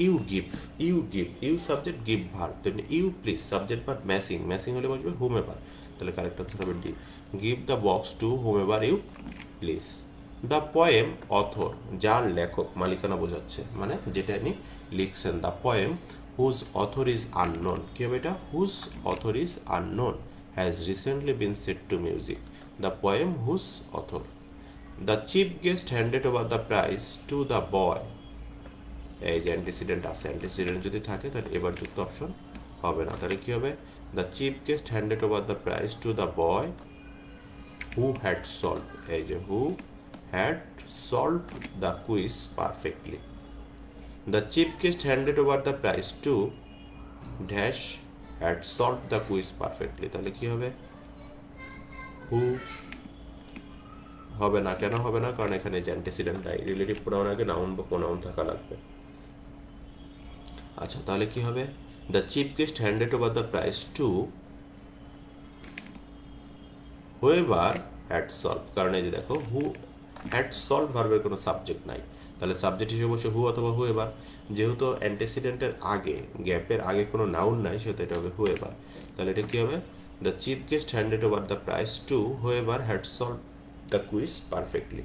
you give, you give, you subject give verb, তেমনি you please subject verb matching, matching হলে বসবে হুমেভার, তাহলে কারেক্ট আনসার হবে D, give the box to whomever you please. The poem author, যার লেখক মালিকানা বোঝাচ্ছে, মানে যেটা আপনি লিখছেন, the poem whose author is unknown, কি হবে এটা, whose author is unknown has recently been set to music, the poem whose author. The chief guest handed over the prize to the boy, এই যে অ্যান্টিসিডেন্ট আছে, অ্যান্টিসিডেন্ট যদি থাকে তাহলে এবার যুক্ত অপশন হবে না। তাহলে কি হবে? The chief guest handed over the prize to the boy who had solve, এই যে who had solve the quiz perfectly. The chief guest handed over the prize to dash had solve the quiz perfectly. তাহলে কি হবে? হু হবে না। কেন হবে না? কারণ এখানে যে অ্যান্টিসিডেন্ট নাই, রিলেটিভ প্রোনাউন আগে নাউন বা প্রোনাউন থাকা লাগবে। আচ্ছা, তাহলে কি হবে? The chief guest handed over the prize to whoever had solve, কারণ এই যে দেখো হু হ্যাড সলভ ভার্বের কোনো সাবজেক্ট নাই, তাহলে সাবজেক্ট হিসেবে বসে হু অথবা হুএভার। যেহেতু অ্যান্টিসিডেন্টের আগে, গ্যাপের আগে কোনো নাউন নাই, সেহেতু এটা হবে হুএভার। তাহলে এটা কি হবে? The chief guest handed over the prize to whoever had solve the quiz perfectly.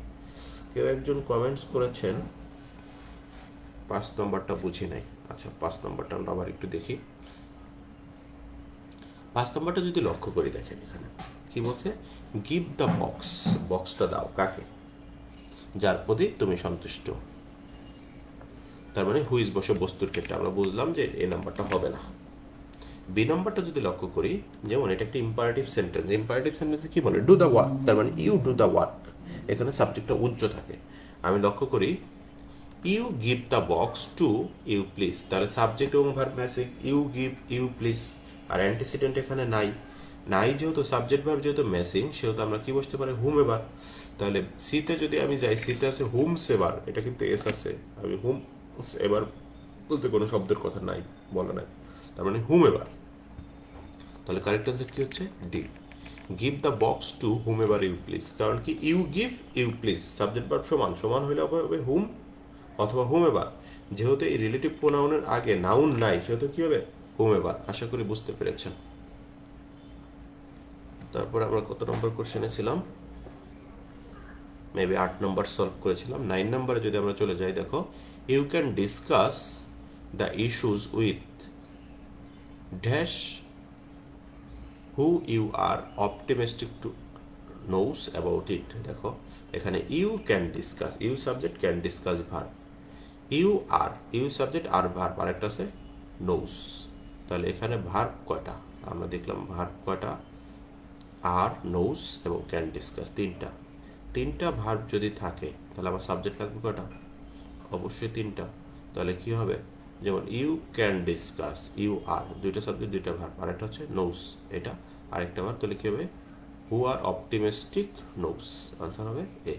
কেউ একজন কমেন্টস করেছেন 5 নম্বরটা বুঝি নাই। আচ্ছা, 5 নম্বরটা আমরা আবার একটু দেখি। 5 নম্বরটা যদি লক্ষ্য করি, দেখেন এখানে কি বলছে? গিভ দ্য বক্স, বক্সটা দাও কাকে? যার প্রতি তুমি সন্তুষ্ট। তার মানে হুইজ বসে বস্তুর ক্ষেত্রে আমরা বুঝলাম যে এই নাম্বারটা হবে না। বি নাম্বারটা যদি লক্ষ্য করি, যেমন এটা একটা ইম্পারেটিভ সেন্টেন্স, ইম্পারেটিভ সেন্টেন্সে কি বলে? ডু দ্য ওয়ার্ক, তার মানে ইউ ডু দ্য ওয়ার্ক। এখানে সাবজেক্টটা উজ্জ্ব থাকে। আমি লক্ষ্য করি you give the box to you please, তাহলে সাবজেক্ট এবং verb matching, you give you please. আর অ্যান্টিসিডেন্ট এখানে নাই, নাই যেহেতু সাবজেক্ট ভার্ব যেহেতু ম্যাচিং, সেহেতু আমরা কি বসতে পারি? হুম এবার। তাহলে সিতে যদি আমি যাই, সিতে আছে হুম সেবার, এটা কিন্তু এস আছে, আমি হুম এবার বলতে কোনো শব্দের কথা নাই, বলা নাই, তার মানে হুম এবার। তাহলে কারেক্ট অ্যান্সার কি হচ্ছে? D, give the box to whomever you please. কারণ কি? You give you please, subject verb সমান, সমান হইলে হবে হুম অথবা হুম এভার। যেহেতু এই রিলেটিভ প্রোনাউনের আগে নাউন নাই, সেহেতু কি হবে? হুম এভার। আশা করি বুঝতে পেরেছেন। তারপর আমরা কত নম্বর কোশ্চেনে ছিলাম? মেবি 8 নম্বর সলভ করেছিলাম। 9 নম্বরে যদি আমরা চলে যাই, দেখো you can discuss the issues with dash who you are optimistic to knows about it. দেখো এখানে you can discuss, you subject, can discuss verb, you are, you subject R verb, আরেকটা আছে নোস। তাহলে এখানে ভার্ব কয়টা? আমরা দেখলাম ভার্ব কয়টা? আর, নোস এবং ক্যান ডিসকাস, তিনটা ভার্ব যদি থাকে তাহলে আমার সাবজেক্ট লাগবে কয়টা? অবশ্যই 3টা। তাহলে কি হবে? যেমন you can discuss, you are, 2টা সাবজেক্ট 2টা ভার্ব, আরেকটা হচ্ছে নোস, এটা আরেকটা ভার্ব। তাহলে কি হবে? হু আর অপটিমিস্টিক নোস। আনসার হবে এ।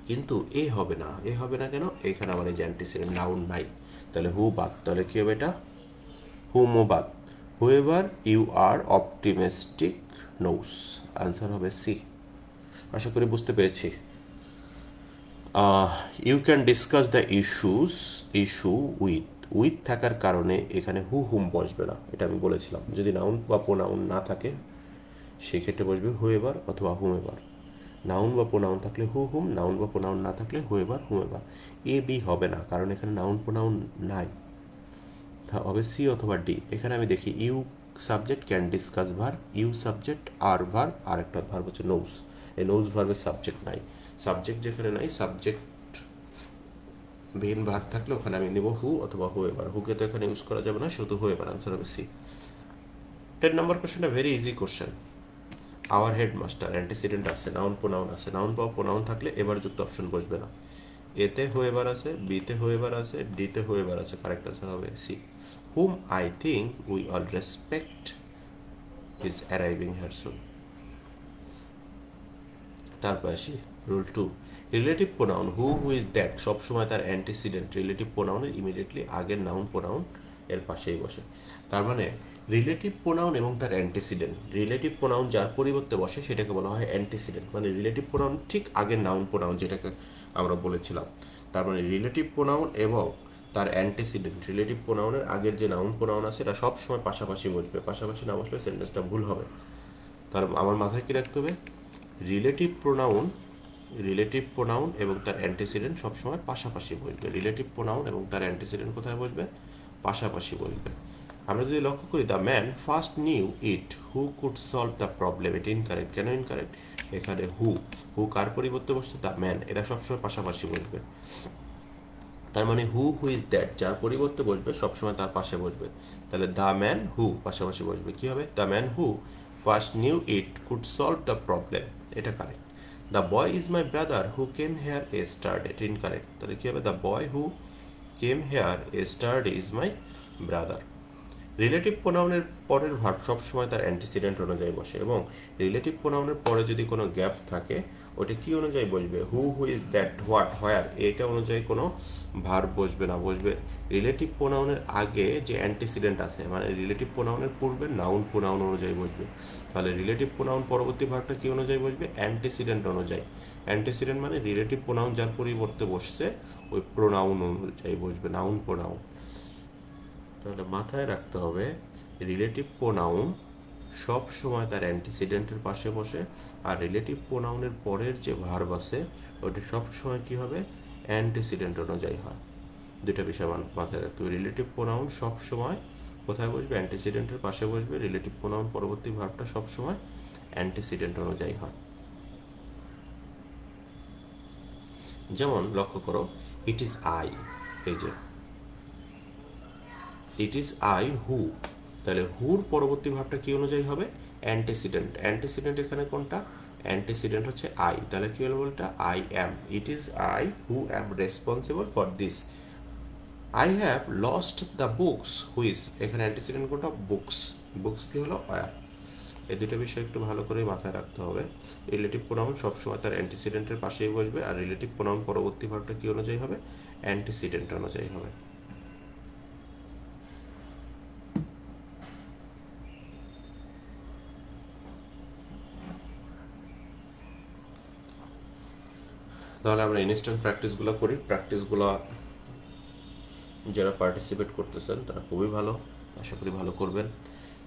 কিন্তু এ হবে না, এ হবে না কেন? এখানে আমার এই যে অ্যান্টিসিডেন্ট নাউন নাই, তাহলে হু বাদ। তাহলে কি হবে? এটা হুম বাদ। Whoever you are optimistic knows, answer হবে সি। আশা করি বুঝতে পেরেছি। You can discuss the issue with থাকার কারণে এখানে হুম বসবে না, এটা আমি বলেছিলাম। যদি নাউন বা প্রোনাউন না থাকে সেক্ষেত্রে বসবে হুএভার অথবা হুমেভার। নাউন বা প্রোনাউন থাকলে হুম, নাউন বা প্রোনাউন না থাকলে হুএভার হুমেভার। এ বি হবে না, কারণ এখানে নাউন প্রোনাউন নাই, হবে সি অথবা ডি। এখানে আমি দেখি you subject, can discuss verb, you subject R verb, আর একটা ভার্ব হচ্ছে নোস। এই নোস ভার্বের সাবজেক্ট নাই, সাবজেক্ট যেখানে নাই, সাবজেক্ট ভিন ভার্ব থাকলে ওখানে আমি নেব হু অথবা হুএভার। হুকে তো এখানে ইউজ করা যাবে না, সেহেতু হুএভার। আনসার হবে সি। 10 নম্বর কোশ্চেনটা very easy question. Our headmaster, antecedent আছে, নাউন প্রোনাউন আছে, নাউন বা প্রোনাউন থাকলে এবার যুক্ত অপশন বসবে না। এতে হুএভার আছে, বিতে হুএভার আছে, ডিতে হুএভার আছে, কারেক্ট আনসার হবে C. Whom I think we all respect is arriving here soon. তারপর আসি rule 2, relative pronoun who is that সবসময় তার অ্যান্টিসিডেন্ট রিলেটিভ প্রোনাউনের ইমিডিয়েটলি আগের নাউন প্রোনাউন এর পাশেই বসে। তার মানে রিলেটিভ প্রোনাউন এবং তার অ্যান্টিসিডেন্ট, রিলেটিভ প্রোনাউন যার পরিবর্তে বসে সেটাকে বলা হয় অ্যান্টিসিডেন্ট, মানে রিলেটিভ প্রোনাউন ঠিক আগের নাউন প্রোনাউন যেটাকে আমরা বলেছিলাম। তার মানে রিলেটিভ প্রোনাউন এবং তার অ্যান্টিসিডেন্ট, রিলেটিভ প্রোনাউনের আগের যে নাউন প্রোনাউন আছে এটা সবসময় পাশাপাশি বসবে, পাশাপাশি না বসলে সেন্টেন্সটা ভুল হবে। তার আমার মাথায় কি রাখতে হবে? রিলেটিভ প্রোনাউন এবং তার অ্যান্টিসিডেন্ট সবসময় পাশাপাশি বসবে। রিলেটিভ প্রোনাউন এবং তার অ্যান্টিসিডেন্ট কোথায় বসবে? পাশাপাশি বসবে। আমরা যদি লক্ষ্য করি the man first knew it who could solve the problem, এটা ইনকারেক্ট। কেন ইনকারেক্ট? এখানে হু কার পরিবর্তে বসছে? দ্য ম্যান, এরা সবসময় পাশাপাশি বসবে। তার মানে হু ইজ দ্যাট, যার পরিবর্তে বসবে সবসময় তার পাশে বসবে। তাহলে দ্য ম্যান হু পাশাপাশি বসবে, কি হবে? The man who first knew it could solve the problem, এটা correct. The boy is my brother who came here yesterday, এটা ইনকারেক্ট। তাহলে কি হবে? The boy who came here yesterday is my brother. Relative প্রোনাউনের পরের ভার্ব সবসময় তার অ্যান্টিসিডেন্ট অনুযায়ী বসে, এবং রিলেটিভ প্রোনাউনের পরে যদি কোনো গ্যাপ থাকে ওটা কি অনুযায়ী বসবে? হু ইজ দ্যাট, হোয়াট, হোয়ার, এটা অনুযায়ী কোনো ভার্ব বসবে না, বসবে রিলেটিভ প্রোনাউনের আগে যে অ্যান্টিসিডেন্ট আছে, মানে রিলেটিভ প্রোনাউনের পূর্বে নাউন প্রোনাউন অনুযায়ী বসবে। তাহলে রিলেটিভ প্রোনাউন পরবর্তী ভার্বটা কি অনুযায়ী বসবে? অ্যান্টিসিডেন্ট অনুযায়ী। অ্যান্টিসিডেন্ট মানে রিলেটিভ প্রোনাউন যার পরিবর্তে বসছে ওই প্রোনাউন অনুযায়ী বসবে, নাউন প্রোনাউন। তাহলে মাথায় রাখতে হবে রিলেটিভ প্রোনাউন সব সময় তার অ্যান্টিসিডেন্টের পাশে বসে, আর রিলেটিভ প্রোনাউনের পরের যে ভার্ব আছে ওটি সব সময় কি হবে? অ্যান্টিসিডেন্ট অনুযায়ী হয়। দুটো বিষয় মাথায় রাখতে হবে। রিলেটিভ প্রোনাউন সব সময় কোথায় বসবে? অ্যান্টিসিডেন্টের পাশে বসবে। রিলেটিভ প্রোনাউন পরবর্তী ভার্বটা সব সময় অ্যান্টিসিডেন্ট অনুযায়ী হয়। যেমন লক্ষ্য করো, ইট ইজ আই, এই যে ইট ইজ আই হু, তাহলে হুর পরবর্তী ভাবটা কি অনুযায়ী হবে? অ্যান্টিসিডেন্ট। অ্যান্টিসিডেন্ট এখানে কোনটা? অ্যান্টিসিডেন্ট হচ্ছে আই, তাহলে কি হলো বলটা? I am. It is I who am responsible for this. I have lost the books which, এখানে অ্যান্টিসিডেন্ট কোনটা? বুকস। বুকস কি হলো? ওয়ার। এই দুটো বিষয় একটু ভালো করে মাথায় রাখতে হবে। রিলেটিভ প্রোনাউন সবসময় তার অ্যান্টিসিডেন্টের পাশেই বসবে, আর রিলেটিভ প্রোনাউন পরবর্তী ভাবটা কি অনুযায়ী হবে? অ্যান্টিসিডেন্ট অনুযায়ী হবে। তাহলে আমরা ইনস্ট্যান্ট প্র্যাকটিসগুলো করি। প্র্যাকটিসগুলো যারা পার্টিসিপেট করতেছেন তারা খুবই ভালো, আশা করি ভালো করবেন।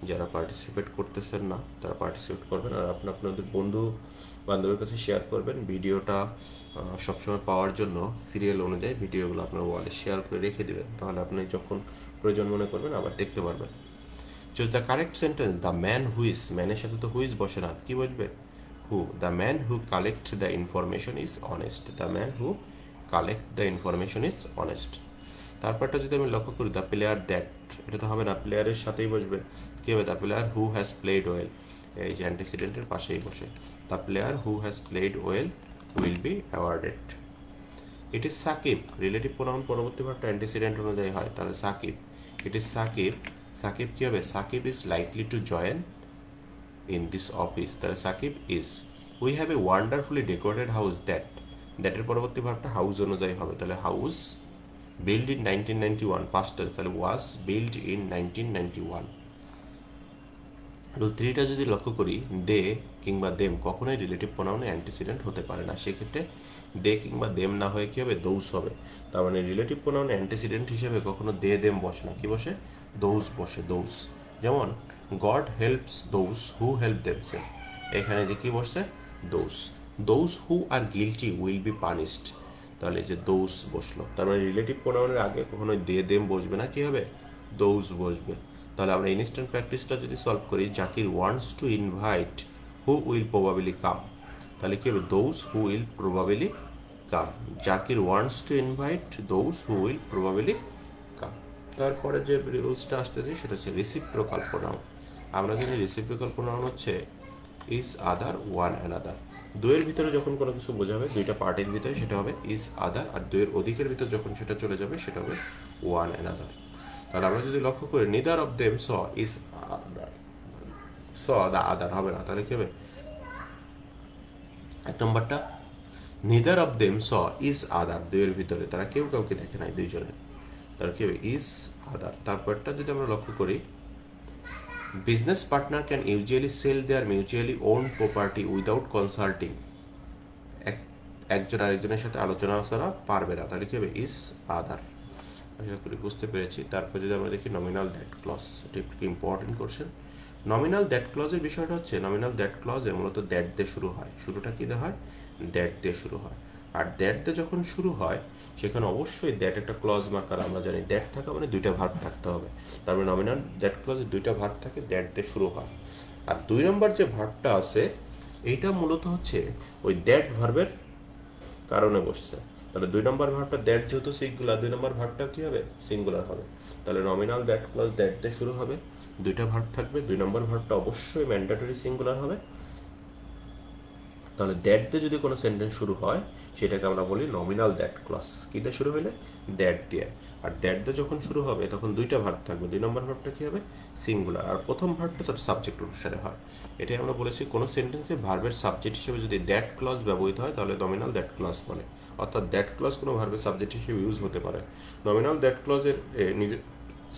যারা পার্টিসিপেট করতেছেন না তারা পার্টিসিপেট করবেন, আর আপনাদের বন্ধু বান্ধবের কাছে শেয়ার করবেন। ভিডিওটা সবসময় পাওয়ার জন্য সিরিয়াল অনুযায়ী ভিডিওগুলো আপনার ওয়ালে শেয়ার করে রেখে দেবেন, তাহলে আপনি যখন প্রয়োজন মনে করবেন আবার দেখতে পারবেন। Choose the correct sentence. The man which, ম্যানের সাথে তো হুইজ বসে না, কি বসবে? Who. The man who collect the information is honest. The man who collect the information is honest. তারপরটা যদি আমি লক্ষ্য করি, দ্য প্লেয়ার দ্যাট, এটা তো হবে না, প্লেয়ারের সাথেই বসবে, কি হবে? The player who has played well, এই যে অ্যান্টিসিডেন্টের পাশেই বসে। The player who has played well will be awarded. It is Sakib, relative pronoun পরবর্তী ভার্বটা অ্যান্টিসিডেন্ট অনুযায়ী হয়, তাহলে সাকিব। ইট ইজ সাকিব, সাকিব কি হবে? Sakib is likely to join in this office, তাহলে Sakib is. We have a wonderfully decorated house that, দ্যাটের পরবর্তী ভার্বটা হাউস অনুযায়ী হবে, তাহলে house built in 1991, past tense, তাহলে was built in 1991। রুল 3টা যদি লক্ষ্য করি, দে কিংবা দেম কখনোই রিলেটিভ প্রোনাউনে অ্যান্টিসিডেন্ট হতে পারে না, সেক্ষেত্রে দে কিংবা দেম না হয়ে কি হবে? দৌস হবে। তার মানে রিলেটিভ প্রোনাউনে অ্যান্টিসিডেন্ট হিসেবে কখনো দে দেম বসে না, কি বসে? দৌস বসে, দৌস। যেমন God helps those who help themselves, এখানে যে কি বসছে? Those. Those who are guilty will be punished, তাহলে যে দৌস বসলো, তার মানে রিলেটিভ প্রোনাউনের আগে কখনোই দে দেম বসবে না, কি হবে? দৌস বসবে। তাহলে আমরা ইনস্ট্যান্ট প্র্যাকটিসটা যদি সলভ করি, Zakir wants to invite who will probably come, তাহলে কি হবে? Those who will probably come. Zakir wants to invite those who will probably come. তারপরে যে রুলসটা আসতেছে সেটা হচ্ছে রিসিপ্রোকাল প্রোনাউন। আমরা জানি রিসিপ্রোকাল প্রোনাউন হচ্ছে ইজ, আদার, ওয়ান অ্যানাদার। দুয়ের ভিতরে যখন কোনো কিছু বোঝাবে, দুইটা পার্টের ভিতরে, সেটা হবে ইজ আদার, আর দুয়ের অধিকের ভিতরে যখন সেটা চলে যাবে সেটা হবে ওয়ান অ্যানাদার। তাহলে আমরা যদি লক্ষ্য করি, neither of them saw each other, saw the other হবে না, তাহলে কি হবে? এক নম্বরটা neither of them saw each other, দুয়ের ভিতরে তারা কেউ কাউকে দেখে নাই, দুইজনের, তাহলে কি হবে? Is other. তারপরটা যদি আমরা লক্ষ্য করি, business partner can usually sell their mutually own property without consulting, একজন আরেকজনের সাথে আলোচনা ছাড়া পারবে না, তাহলে কি হবে? ইজ আদার। আশা করি বুঝতে পেরেছি। তারপর যদি আমরা দেখি নমিনাল দ্যাট ক্লজ, এটা একটু ইম্পর্টেন্ট কোশ্চেন। নমিনাল দ্যাট ক্লজের বিষয়টা হচ্ছে, নমিনাল দ্যাট ক্লজে মূলত দ্যাট দিয়ে শুরু হয়, শুরুটা কী দিয়ে হয়? দ্যাট দিয়ে শুরু হয়। আর দ্যাট দিয়ে যখন শুরু হয় সেখানে অবশ্যই দ্যাট একটা ক্লজ মার্কার, আমরা জানি দ্যাট থাকা মানে দুইটা ভার্ব থাকতে হবে। তারপরে নমিনাল দ্যাট ক্লজে দুইটা ভার্ব থাকে, দ্যাট দিয়ে শুরু হয়। আর 2 নম্বর যে ভার্বটা আছে এইটা মূলত হচ্ছে ওই দ্যাট ভার্বের কারণে বসছে। তাহলে 2 নম্বর ভার্বটা দ্যাট যেহেতু সিঙ্গুলার, 2 নম্বর ভার্বটা কি হবে? সিঙ্গুলার হবে। তাহলে নমিনাল দ্যাট প্লাস দ্যাট দিয়ে শুরু হবে, দুইটা ভার্ব থাকবে, 2 নম্বর ভার্বটা অবশ্যই ম্যান্ডেটরি সিঙ্গুলার হবে। তাহলে দ্যাট দিয়ে যদি কোনো সেন্টেন্স শুরু হয় সেটাকে আমরা বলি নমিনাল দ্যাট ক্লজ। কী দিয়ে শুরু হলে? দ্যাট দিয়ে। আর দ্যাট দিয়ে যখন শুরু হবে তখন দুইটা ভার্ব থাকবে, 2 নম্বর ভার্বটা কী হবে? সিঙ্গুলার। আর প্রথম ভার্বটা তার সাবজেক্ট অনুসারে হয়। এটাই আমরা বলেছি কোনো সেন্টেন্সে ভার্বের সাবজেক্ট হিসেবে যদি দ্যাট ক্লজ ব্যবহৃত হয় তাহলে নমিনাল দ্যাট ক্লজ বলে। অর্থাৎ দ্যাট ক্লজ কোনো ভার্বের সাবজেক্ট হিসেবে ইউজ হতে পারে। নমিনাল দ্যাট ক্লজের নিজের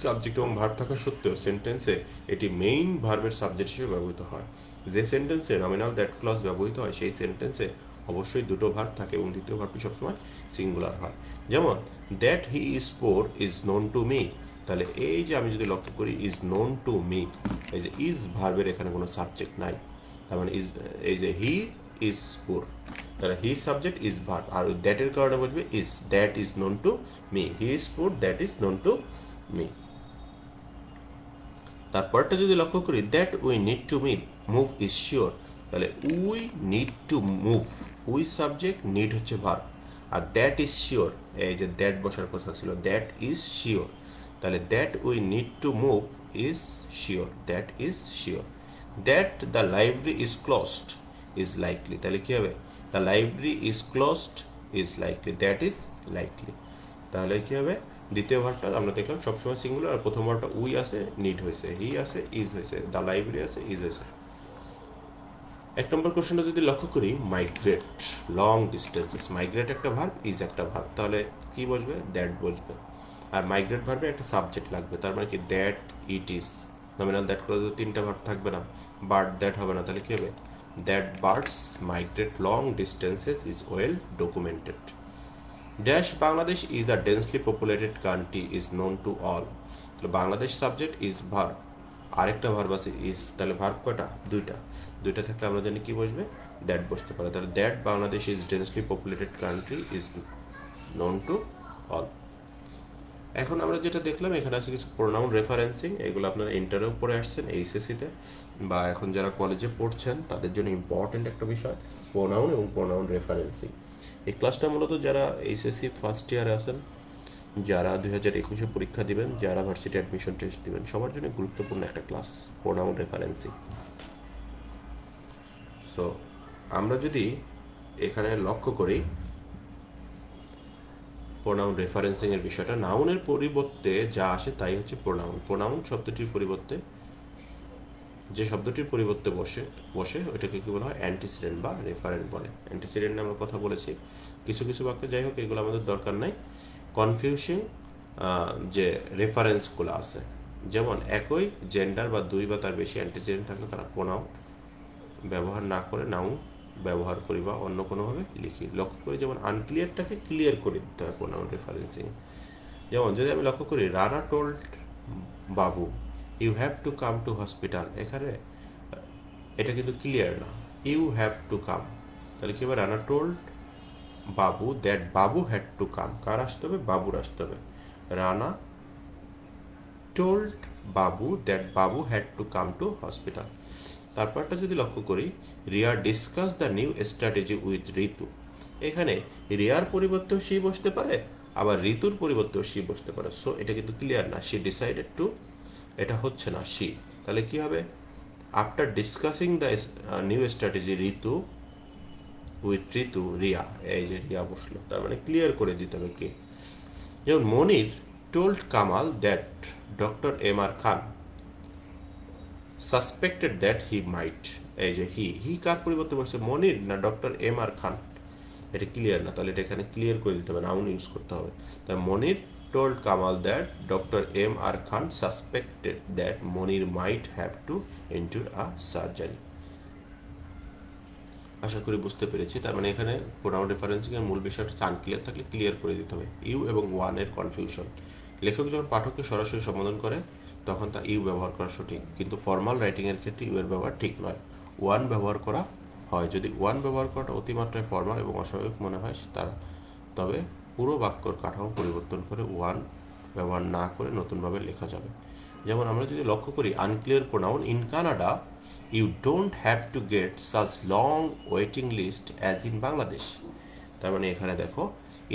সাবজেক্ট এবং ভার্ব থাকা সত্ত্বেও সেন্টেন্সে এটি মেইন ভার্বের সাবজেক্ট হিসেবে ব্যবহৃত হয়। যে সেন্টেন্সে নমিনাল দ্যাট ক্লজ ব্যবহৃত হয় সেই সেন্টেন্সে অবশ্যই দুটো ভার্ব থাকে এবং দ্বিতীয় ভার্বটি সবসময় সিঙ্গুলার হয়। যেমন that he is poor is known to me. তাহলে এই যে আমি যদি লক্ষ্য করি ইজ নোন টু মি, এই যে ইজ ভার্বের এখানে কোনো সাবজেক্ট নাই, তার মানে ইজ, এই যে হি ইজ পোর, তাহলে হি সাবজেক্ট ইজ ভার্ব, আর দ্যাটের কারণে বলবে is, that is known to me, he is poor, that is known to me. তারপরটা যদি লক্ষ্য করি that we need to move is sure, তাহলে we need to move, we subject, need হচ্ছে ভার্ব, আর দ্যাট ইজ শিওর, এই যে দ্যাট বসার কথা ছিল, দ্যাট ইজ শিওর, তাহলে that we need to move is sure, that is sure. That the library is closed is likely, তাহলে কী হবে? The library is closed is likely, that is likely. তাহলে কী হবে? দ্বিতীয় ভার্বটা আমরা দেখলাম সবসময় সিঙ্গুলার, আর প্রথম ভার্বটা উই আছে, নিড হয়েছে, হি আছে, ইজ হয়েছে, দ্য লাইব্রেরি আছে, ইজ হয়েছে। 1 নম্বর কোশ্চেনটা যদি লক্ষ্য করি, মাইগ্রেট লং ডিস্টেন্সেস, মাইগ্রেট একটা ভার্ব, ইজ একটা ভার্ব, তাহলে কি বসবে? দ্যাট বসবে। আর মাইগ্রেট ভার্বে একটা সাবজেক্ট লাগবে, তার মানে কি? That, it is. Nominal that করে তিনটা ভার্ব থাকবে না, বার্ড দ্যাট হবে না, তাহলে কি হবে? That birds migrate long distances is well documented. Dash Bangladesh is a densely populated country is known to all, তাহলে বাংলাদেশ সাবজেক্ট, ইজ ভার্ব, আরেকটা ভার্ব আছে ইজ, তাহলে ভার্ব কটা? দুইটা থাকলে আমরা জানি কি বসবে? দ্যাট বসতে পারে। তাহলে that Bangladesh is densely populated country is known to all. এখন আমরা যেটা দেখলাম এখানে আছে কিছু প্রোনাউন রেফারেন্সিং, এগুলো আপনারা ইন্টারেও পড়ে আসছেন এইচএসসিতে, বা এখন যারা কলেজে পড়ছেন তাদের জন্য ইম্পর্টেন্ট একটা বিষয় প্রোনাউন এবং প্রোনাউন রেফারেন্সিং। এই ক্লাসটা মূলত যারা এইচএসসি ফার্স্ট ইয়ারে আছেন, যারা 2021 পরীক্ষা দিবেন, যারা ভার্সিটি অ্যাডমিশন টেস্ট দিবেন, সবার জন্য গুরুত্বপূর্ণ একটা ক্লাস প্রোনাউন রেফারেন্সিং। সো আমরা যদি এখানে লক্ষ্য করি প্রোনাউন রেফারেন্সিং এর বিষয়টা, নাউনের পরিবর্তে যা আসে তাই হচ্ছে প্রোনাউন। প্রোনাউন শব্দটির পরিবর্তে, যে শব্দটির পরিবর্তে বসে ওইটাকে কি বলা হয়? অ্যান্টিসিডেন্ট বা রেফারেন্ট বলে। অ্যান্টিসিডেন্ট নিয়ে আমরা কথা বলেছি কিছু বাক্যে, যাই হোক এগুলো আমাদের দরকার নাই। কনফিউশিং যে রেফারেন্সগুলো আছে, যেমন একই জেন্ডার বা দুই বা তার বেশি অ্যান্টিসিডেন্ট থাকলে তারা প্রোনাউন ব্যবহার না করে নাউন ব্যবহার করি বা অন্য কোনোভাবে লিখি। লক্ষ্য করি যেমন আনক্লিয়ারটাকে ক্লিয়ার করে দিতে হয় প্রোনাউন রেফারেন্সিং। যেমন যদি আমি লক্ষ্য করি Rana told Babu you have to come to hospital, এখানে এটা কিন্তু ক্লিয়ার না, ইউ হ্যাভ টু কাম, তাহলে কি হবে? Rana told Babu that Babu had to come, কার আসতে হবে? বাবুর আসতে হবে। Rana told Babu that Babu had to come to hospital. তারপরটা যদি লক্ষ্য করি, Riya discuss the new strategy with Ritu, এখানে রিয়ার পরিবর্তেও সি বসতে পারে, আবার ঋতুর পরিবর্তেও সি বসতে পারে। সো এটা কিন্তু ক্লিয়ার না, সি ডিসাইডেড টু, এটা হচ্ছে না সি। তাহলে কি হবে? After discussing the new strategy Ritu with Ritu Riya, এই যে রিয়া বসলো, তার মানে ক্লিয়ার করে দিতে হবে কে। যেমন Monir told Kamal that doctor M R. Khan suspected that he might, এই যে হি কার পরিবর্তে বসছে? মনির না ডক্টর এম.আর. খান? এটা ক্লিয়ার না, তাহলে এটা এখানে ক্লিয়ার করে দিতে হবে, নাউন ইউজ করতে হবে। তাই Monir told Kamal that doctor M R. Khan suspected that Monir might have to endure a surgery. আশা করি বুঝতে পেরেছি। তার মানে এখানে প্রোনাউন রেফারেন্সিং এর মূল বিষয়টা আনক্লিয়ার থাকলে ক্লিয়ার করে দিতে হবে। ইউ এবং ওয়ানের কনফিউশন, লেখক যখন পাঠককে সরাসরি সম্বোধন করে তখন তা ইউ ব্যবহার করা সঠিক, কিন্তু ফর্মাল রাইটিংয়ের ক্ষেত্রে ইউ এর ব্যবহার ঠিক নয়, ওয়ান ব্যবহার করা হয়। যদি ওয়ান ব্যবহার করাটা অতিমাত্রায় ফর্মাল এবং অস্বাভাবিক মনে হয় তবে পুরো বাক্যর কাঠামো পরিবর্তন করে ওয়ান ব্যবহার না করে নতুনভাবে লেখা যাবে। যেমন আমরা যদি লক্ষ্য করি unclear pronoun, in Canada you don't have to get such long waiting list as in Bangladesh. তার মানে এখানে দেখো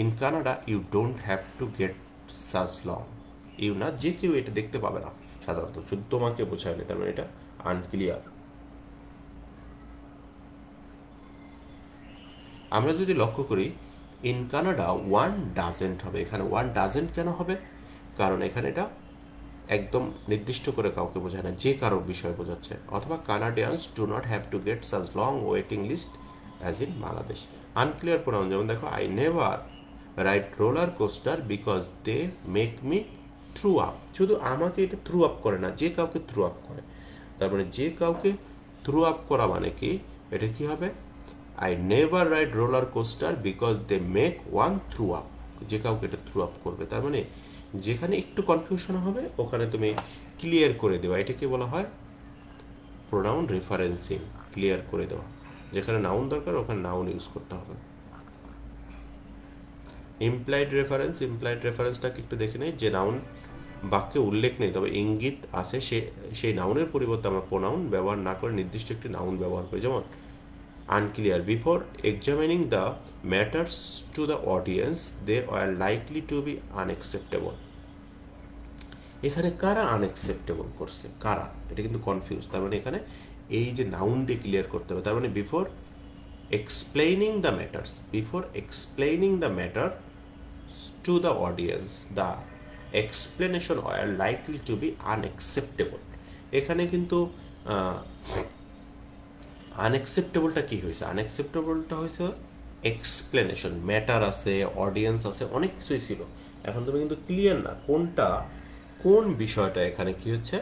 in Canada you don't have to get such long, you না, যে কেউ এটা দেখতে পাবে না সাধারণত, শুধু তোমাকে বোঝায় না, তার মানে এটা আনক্লিয়ার। আমরা যদি লক্ষ্য করি ইন কানাডা ওয়ান ডাজেন্ট হবে, এখানে ওয়ান ডাজেন্ট কেন হবে? কারণ এখানে এটা একদম নির্দিষ্ট করে কাউকে বোঝায় না, যে কারো বিষয় বোঝাচ্ছে। অথবা Canadians do not have to get such long waiting list as in Bangladesh. Unclear pronoun যেমন দেখো I never ride roller coaster because they make me throw up, শুধু আমাকে এটা থ্রু আপ করে না, যে কাউকে থ্রু আপ করে। তার মানে যে কাউকে থ্রু আপ করা মানে কি, এটা কি হবে? I never ride roller coaster because they make one throw up, যে কাউকে এটা থ্রু আপ করবে। তার মানে যেখানে একটু কনফিউশন হবে ওখানে তুমি ক্লিয়ার করে দেওয়া, এটাকে বলা হয় প্রোনাউন রেফারেন্সিং, ক্লিয়ার করে দেওয়া। যেখানে নাউন দরকার ওখানে নাউন ইউজ করতে হবে। ইমপ্লাইড রেফারেন্সটাকে একটু দেখে নেই, যে নাউন বাক্যে উল্লেখ নেই তবে ইঙ্গিত আছে, সেই নাউনের পরিবর্তে আমরা প্রোনাউন ব্যবহার না করে নির্দিষ্ট একটি নাউন ব্যবহার করি। যেমন unclear, before examining the matters to the audience they are likely to be unacceptable। এখানে কারা আনএক্সেপ্টেবল করছে, কারা, এটা কিন্তু কনফিউজ। তার মানে এখানে এই যে নাউনটি ক্লিয়ার করতে হবে। তার মানে before explaining the matter to the audience the explanation are likely to be unacceptable. এখানে কিন্তু আনএক্সেপ্টেবলটা কি হয়েছে? আনএক্সেপ্টেবলটা হয়েছে এক্সপ্লেনেশন, ম্যাটার আছে, অডিয়েন্স আছে, অনেক কিছুই ছিল। এখন তুমি কিন্তু ক্লিয়ার না কোন বিষয়টা এখানে কি হচ্ছে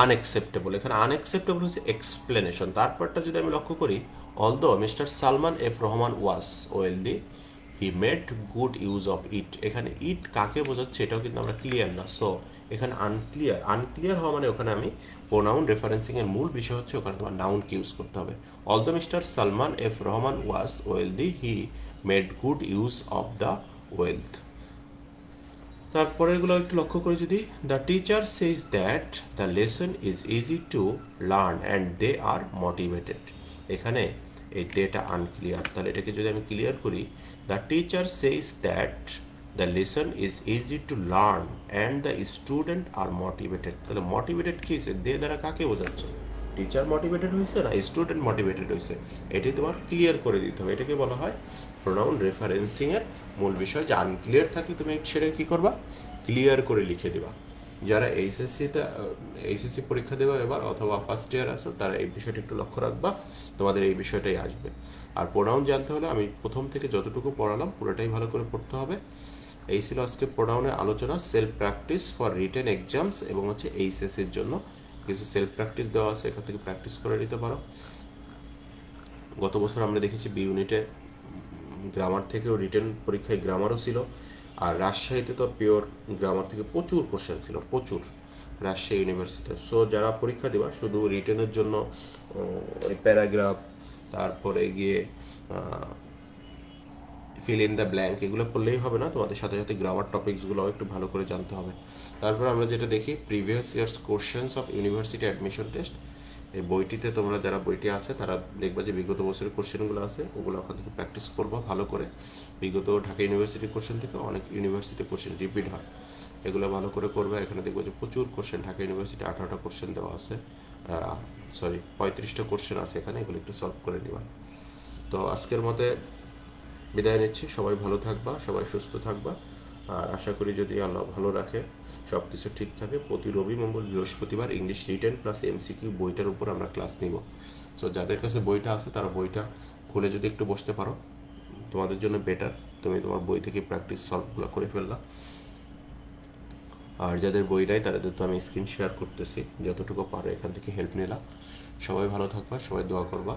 আনএক্সেপ্টেবল। এখানে আনএক্সেপ্টেবল হচ্ছে এক্সপ্লেনেশন। তারপরটা যদি আমি লক্ষ্য করি, although mister Salman F Rahman was wealthy he made good use of it. এখানে ইট কাকে বোঝাচ্ছে এটাও কিন্তু আমরা ক্লিয়ার না। সো এখানে আনক্লিয়ার হওয়া মানে ওখানে আমি প্রোনাউন রেফারেন্সিংয়ের মূল বিষয় হচ্ছে ওখানে তোমার নাউনকে ইউজ করতে হবে। Although mister Salman F Rahman was wealthy he made good use of the wealth. তারপরেরগুলো একটু লক্ষ্য করে, যদি the teacher says that the lesson is easy to learn and they are motivated. এখানে এই ডেটা আনক্লিয়ার, তাহলে এটাকে যদি আমি ক্লিয়ার করি, the teacher says that the lesson is easy to learn and the student are motivated. তাহলে মোটিভেটেড কী হয়েছে? দে দ্বারা কাকে বোঝাচ্ছে? টিচার মোটিভেটেড হয়েছে না স্টুডেন্ট মোটিভেটেড হয়েছে? এটাই তোমার ক্লিয়ার করে দিতে হবে। এটাকে বলা হয় প্রোনাউন রেফারেন্সিংয়ের মূল বিষয়। যে আনক্লিয়ার থাকলে তুমি সেটাকে কী করবা? ক্লিয়ার করে লিখে দেবা। যারা এইচএসসি পরীক্ষা দেবে এবার অথবা ফার্স্ট ইয়ার আছে তারা এই বিষয়টা একটু লক্ষ্য রাখবা, তোমাদের এই বিষয়টাই আসবে। আর প্রোনাউন জানতে হলে আমি প্রথম থেকে যতটুকু পড়ালাম পুরোটাই ভালো করে পড়তে হবে। এই ছিল আজকে প্রোনাউনের আলোচনা। Self practice for written exams এবং হচ্ছে এইচএসসির জন্য কিছু সেলফ প্র্যাকটিস দেওয়া আছে, এখান থেকে প্র্যাকটিস করে নিতে পারো। গত বছর আমরা দেখেছি বি ইউনিটে গ্রামার থেকেও রিটেন পরীক্ষায় গ্রামারও ছিল, আর রাজশাহীতে তো পিওর গ্রামার থেকে প্রচুর কোশ্চেন ছিল, প্রচুর, রাজশাহী ইউনিভার্সিটিতে। সো যারা পরীক্ষা দেবা শুধু রিটেনের জন্য ওই প্যারাগ্রাফ, তারপরে গিয়ে ফিল ইন দ্য ব্ল্যাঙ্ক এগুলো পড়লেই হবে না, তোমাদের সাথে সাথে গ্রামার টপিকসগুলোও একটু ভালো করে জানতে হবে। তারপর আমরা যেটা দেখি previous years questions of university admission test. এই বইটিতে তোমরা যারা বইটি আছে তারা দেখবা যে বিগত বছরের কোশ্চেনগুলো আছে, ওগুলো ওখান থেকে প্র্যাকটিস করবা ভালো করে। বিগত ঢাকা ইউনিভার্সিটির কোশ্চেন থেকে অনেক ইউনিভার্সিটি কোশ্চেন রিপিট হয়, এগুলো ভালো করে করবে। এখানে দেখবো যে প্রচুর কোশ্চেন, ঢাকা ইউনিভার্সিটি 18টা কোশ্চেন দেওয়া আছে, 35টা কোশ্চেন আছে এখানে, এগুলো একটু সলভ করে নিবা। তো আজকের মতে বিদায় নিচ্ছি। সবাই ভালো থাকবা, সবাই সুস্থ থাকবা, আর আশা করি যদি আল্লাহ ভালো রাখে সব কিছু ঠিক থাকে, প্রতি রবি মঙ্গল বৃহস্পতিবার ইংলিশ রিটেন প্লাস এমসিকিউ বইটার উপর আমরা ক্লাস নিব। সো যাদের কাছে বইটা আছে তারা বইটা খুলে যদি একটু বসতে পারো তোমাদের জন্য বেটার, তুমি তোমার বই থেকে প্র্যাকটিস সলভগুলো করে ফেললা। আর যাদের বই নাই তাদের তো আমি স্ক্রিন শেয়ার করতেছি, যতটুকু পারো এখান থেকে হেল্প নিলাম। সবাই ভালো থাকবা, সবাই দোয়া করবা।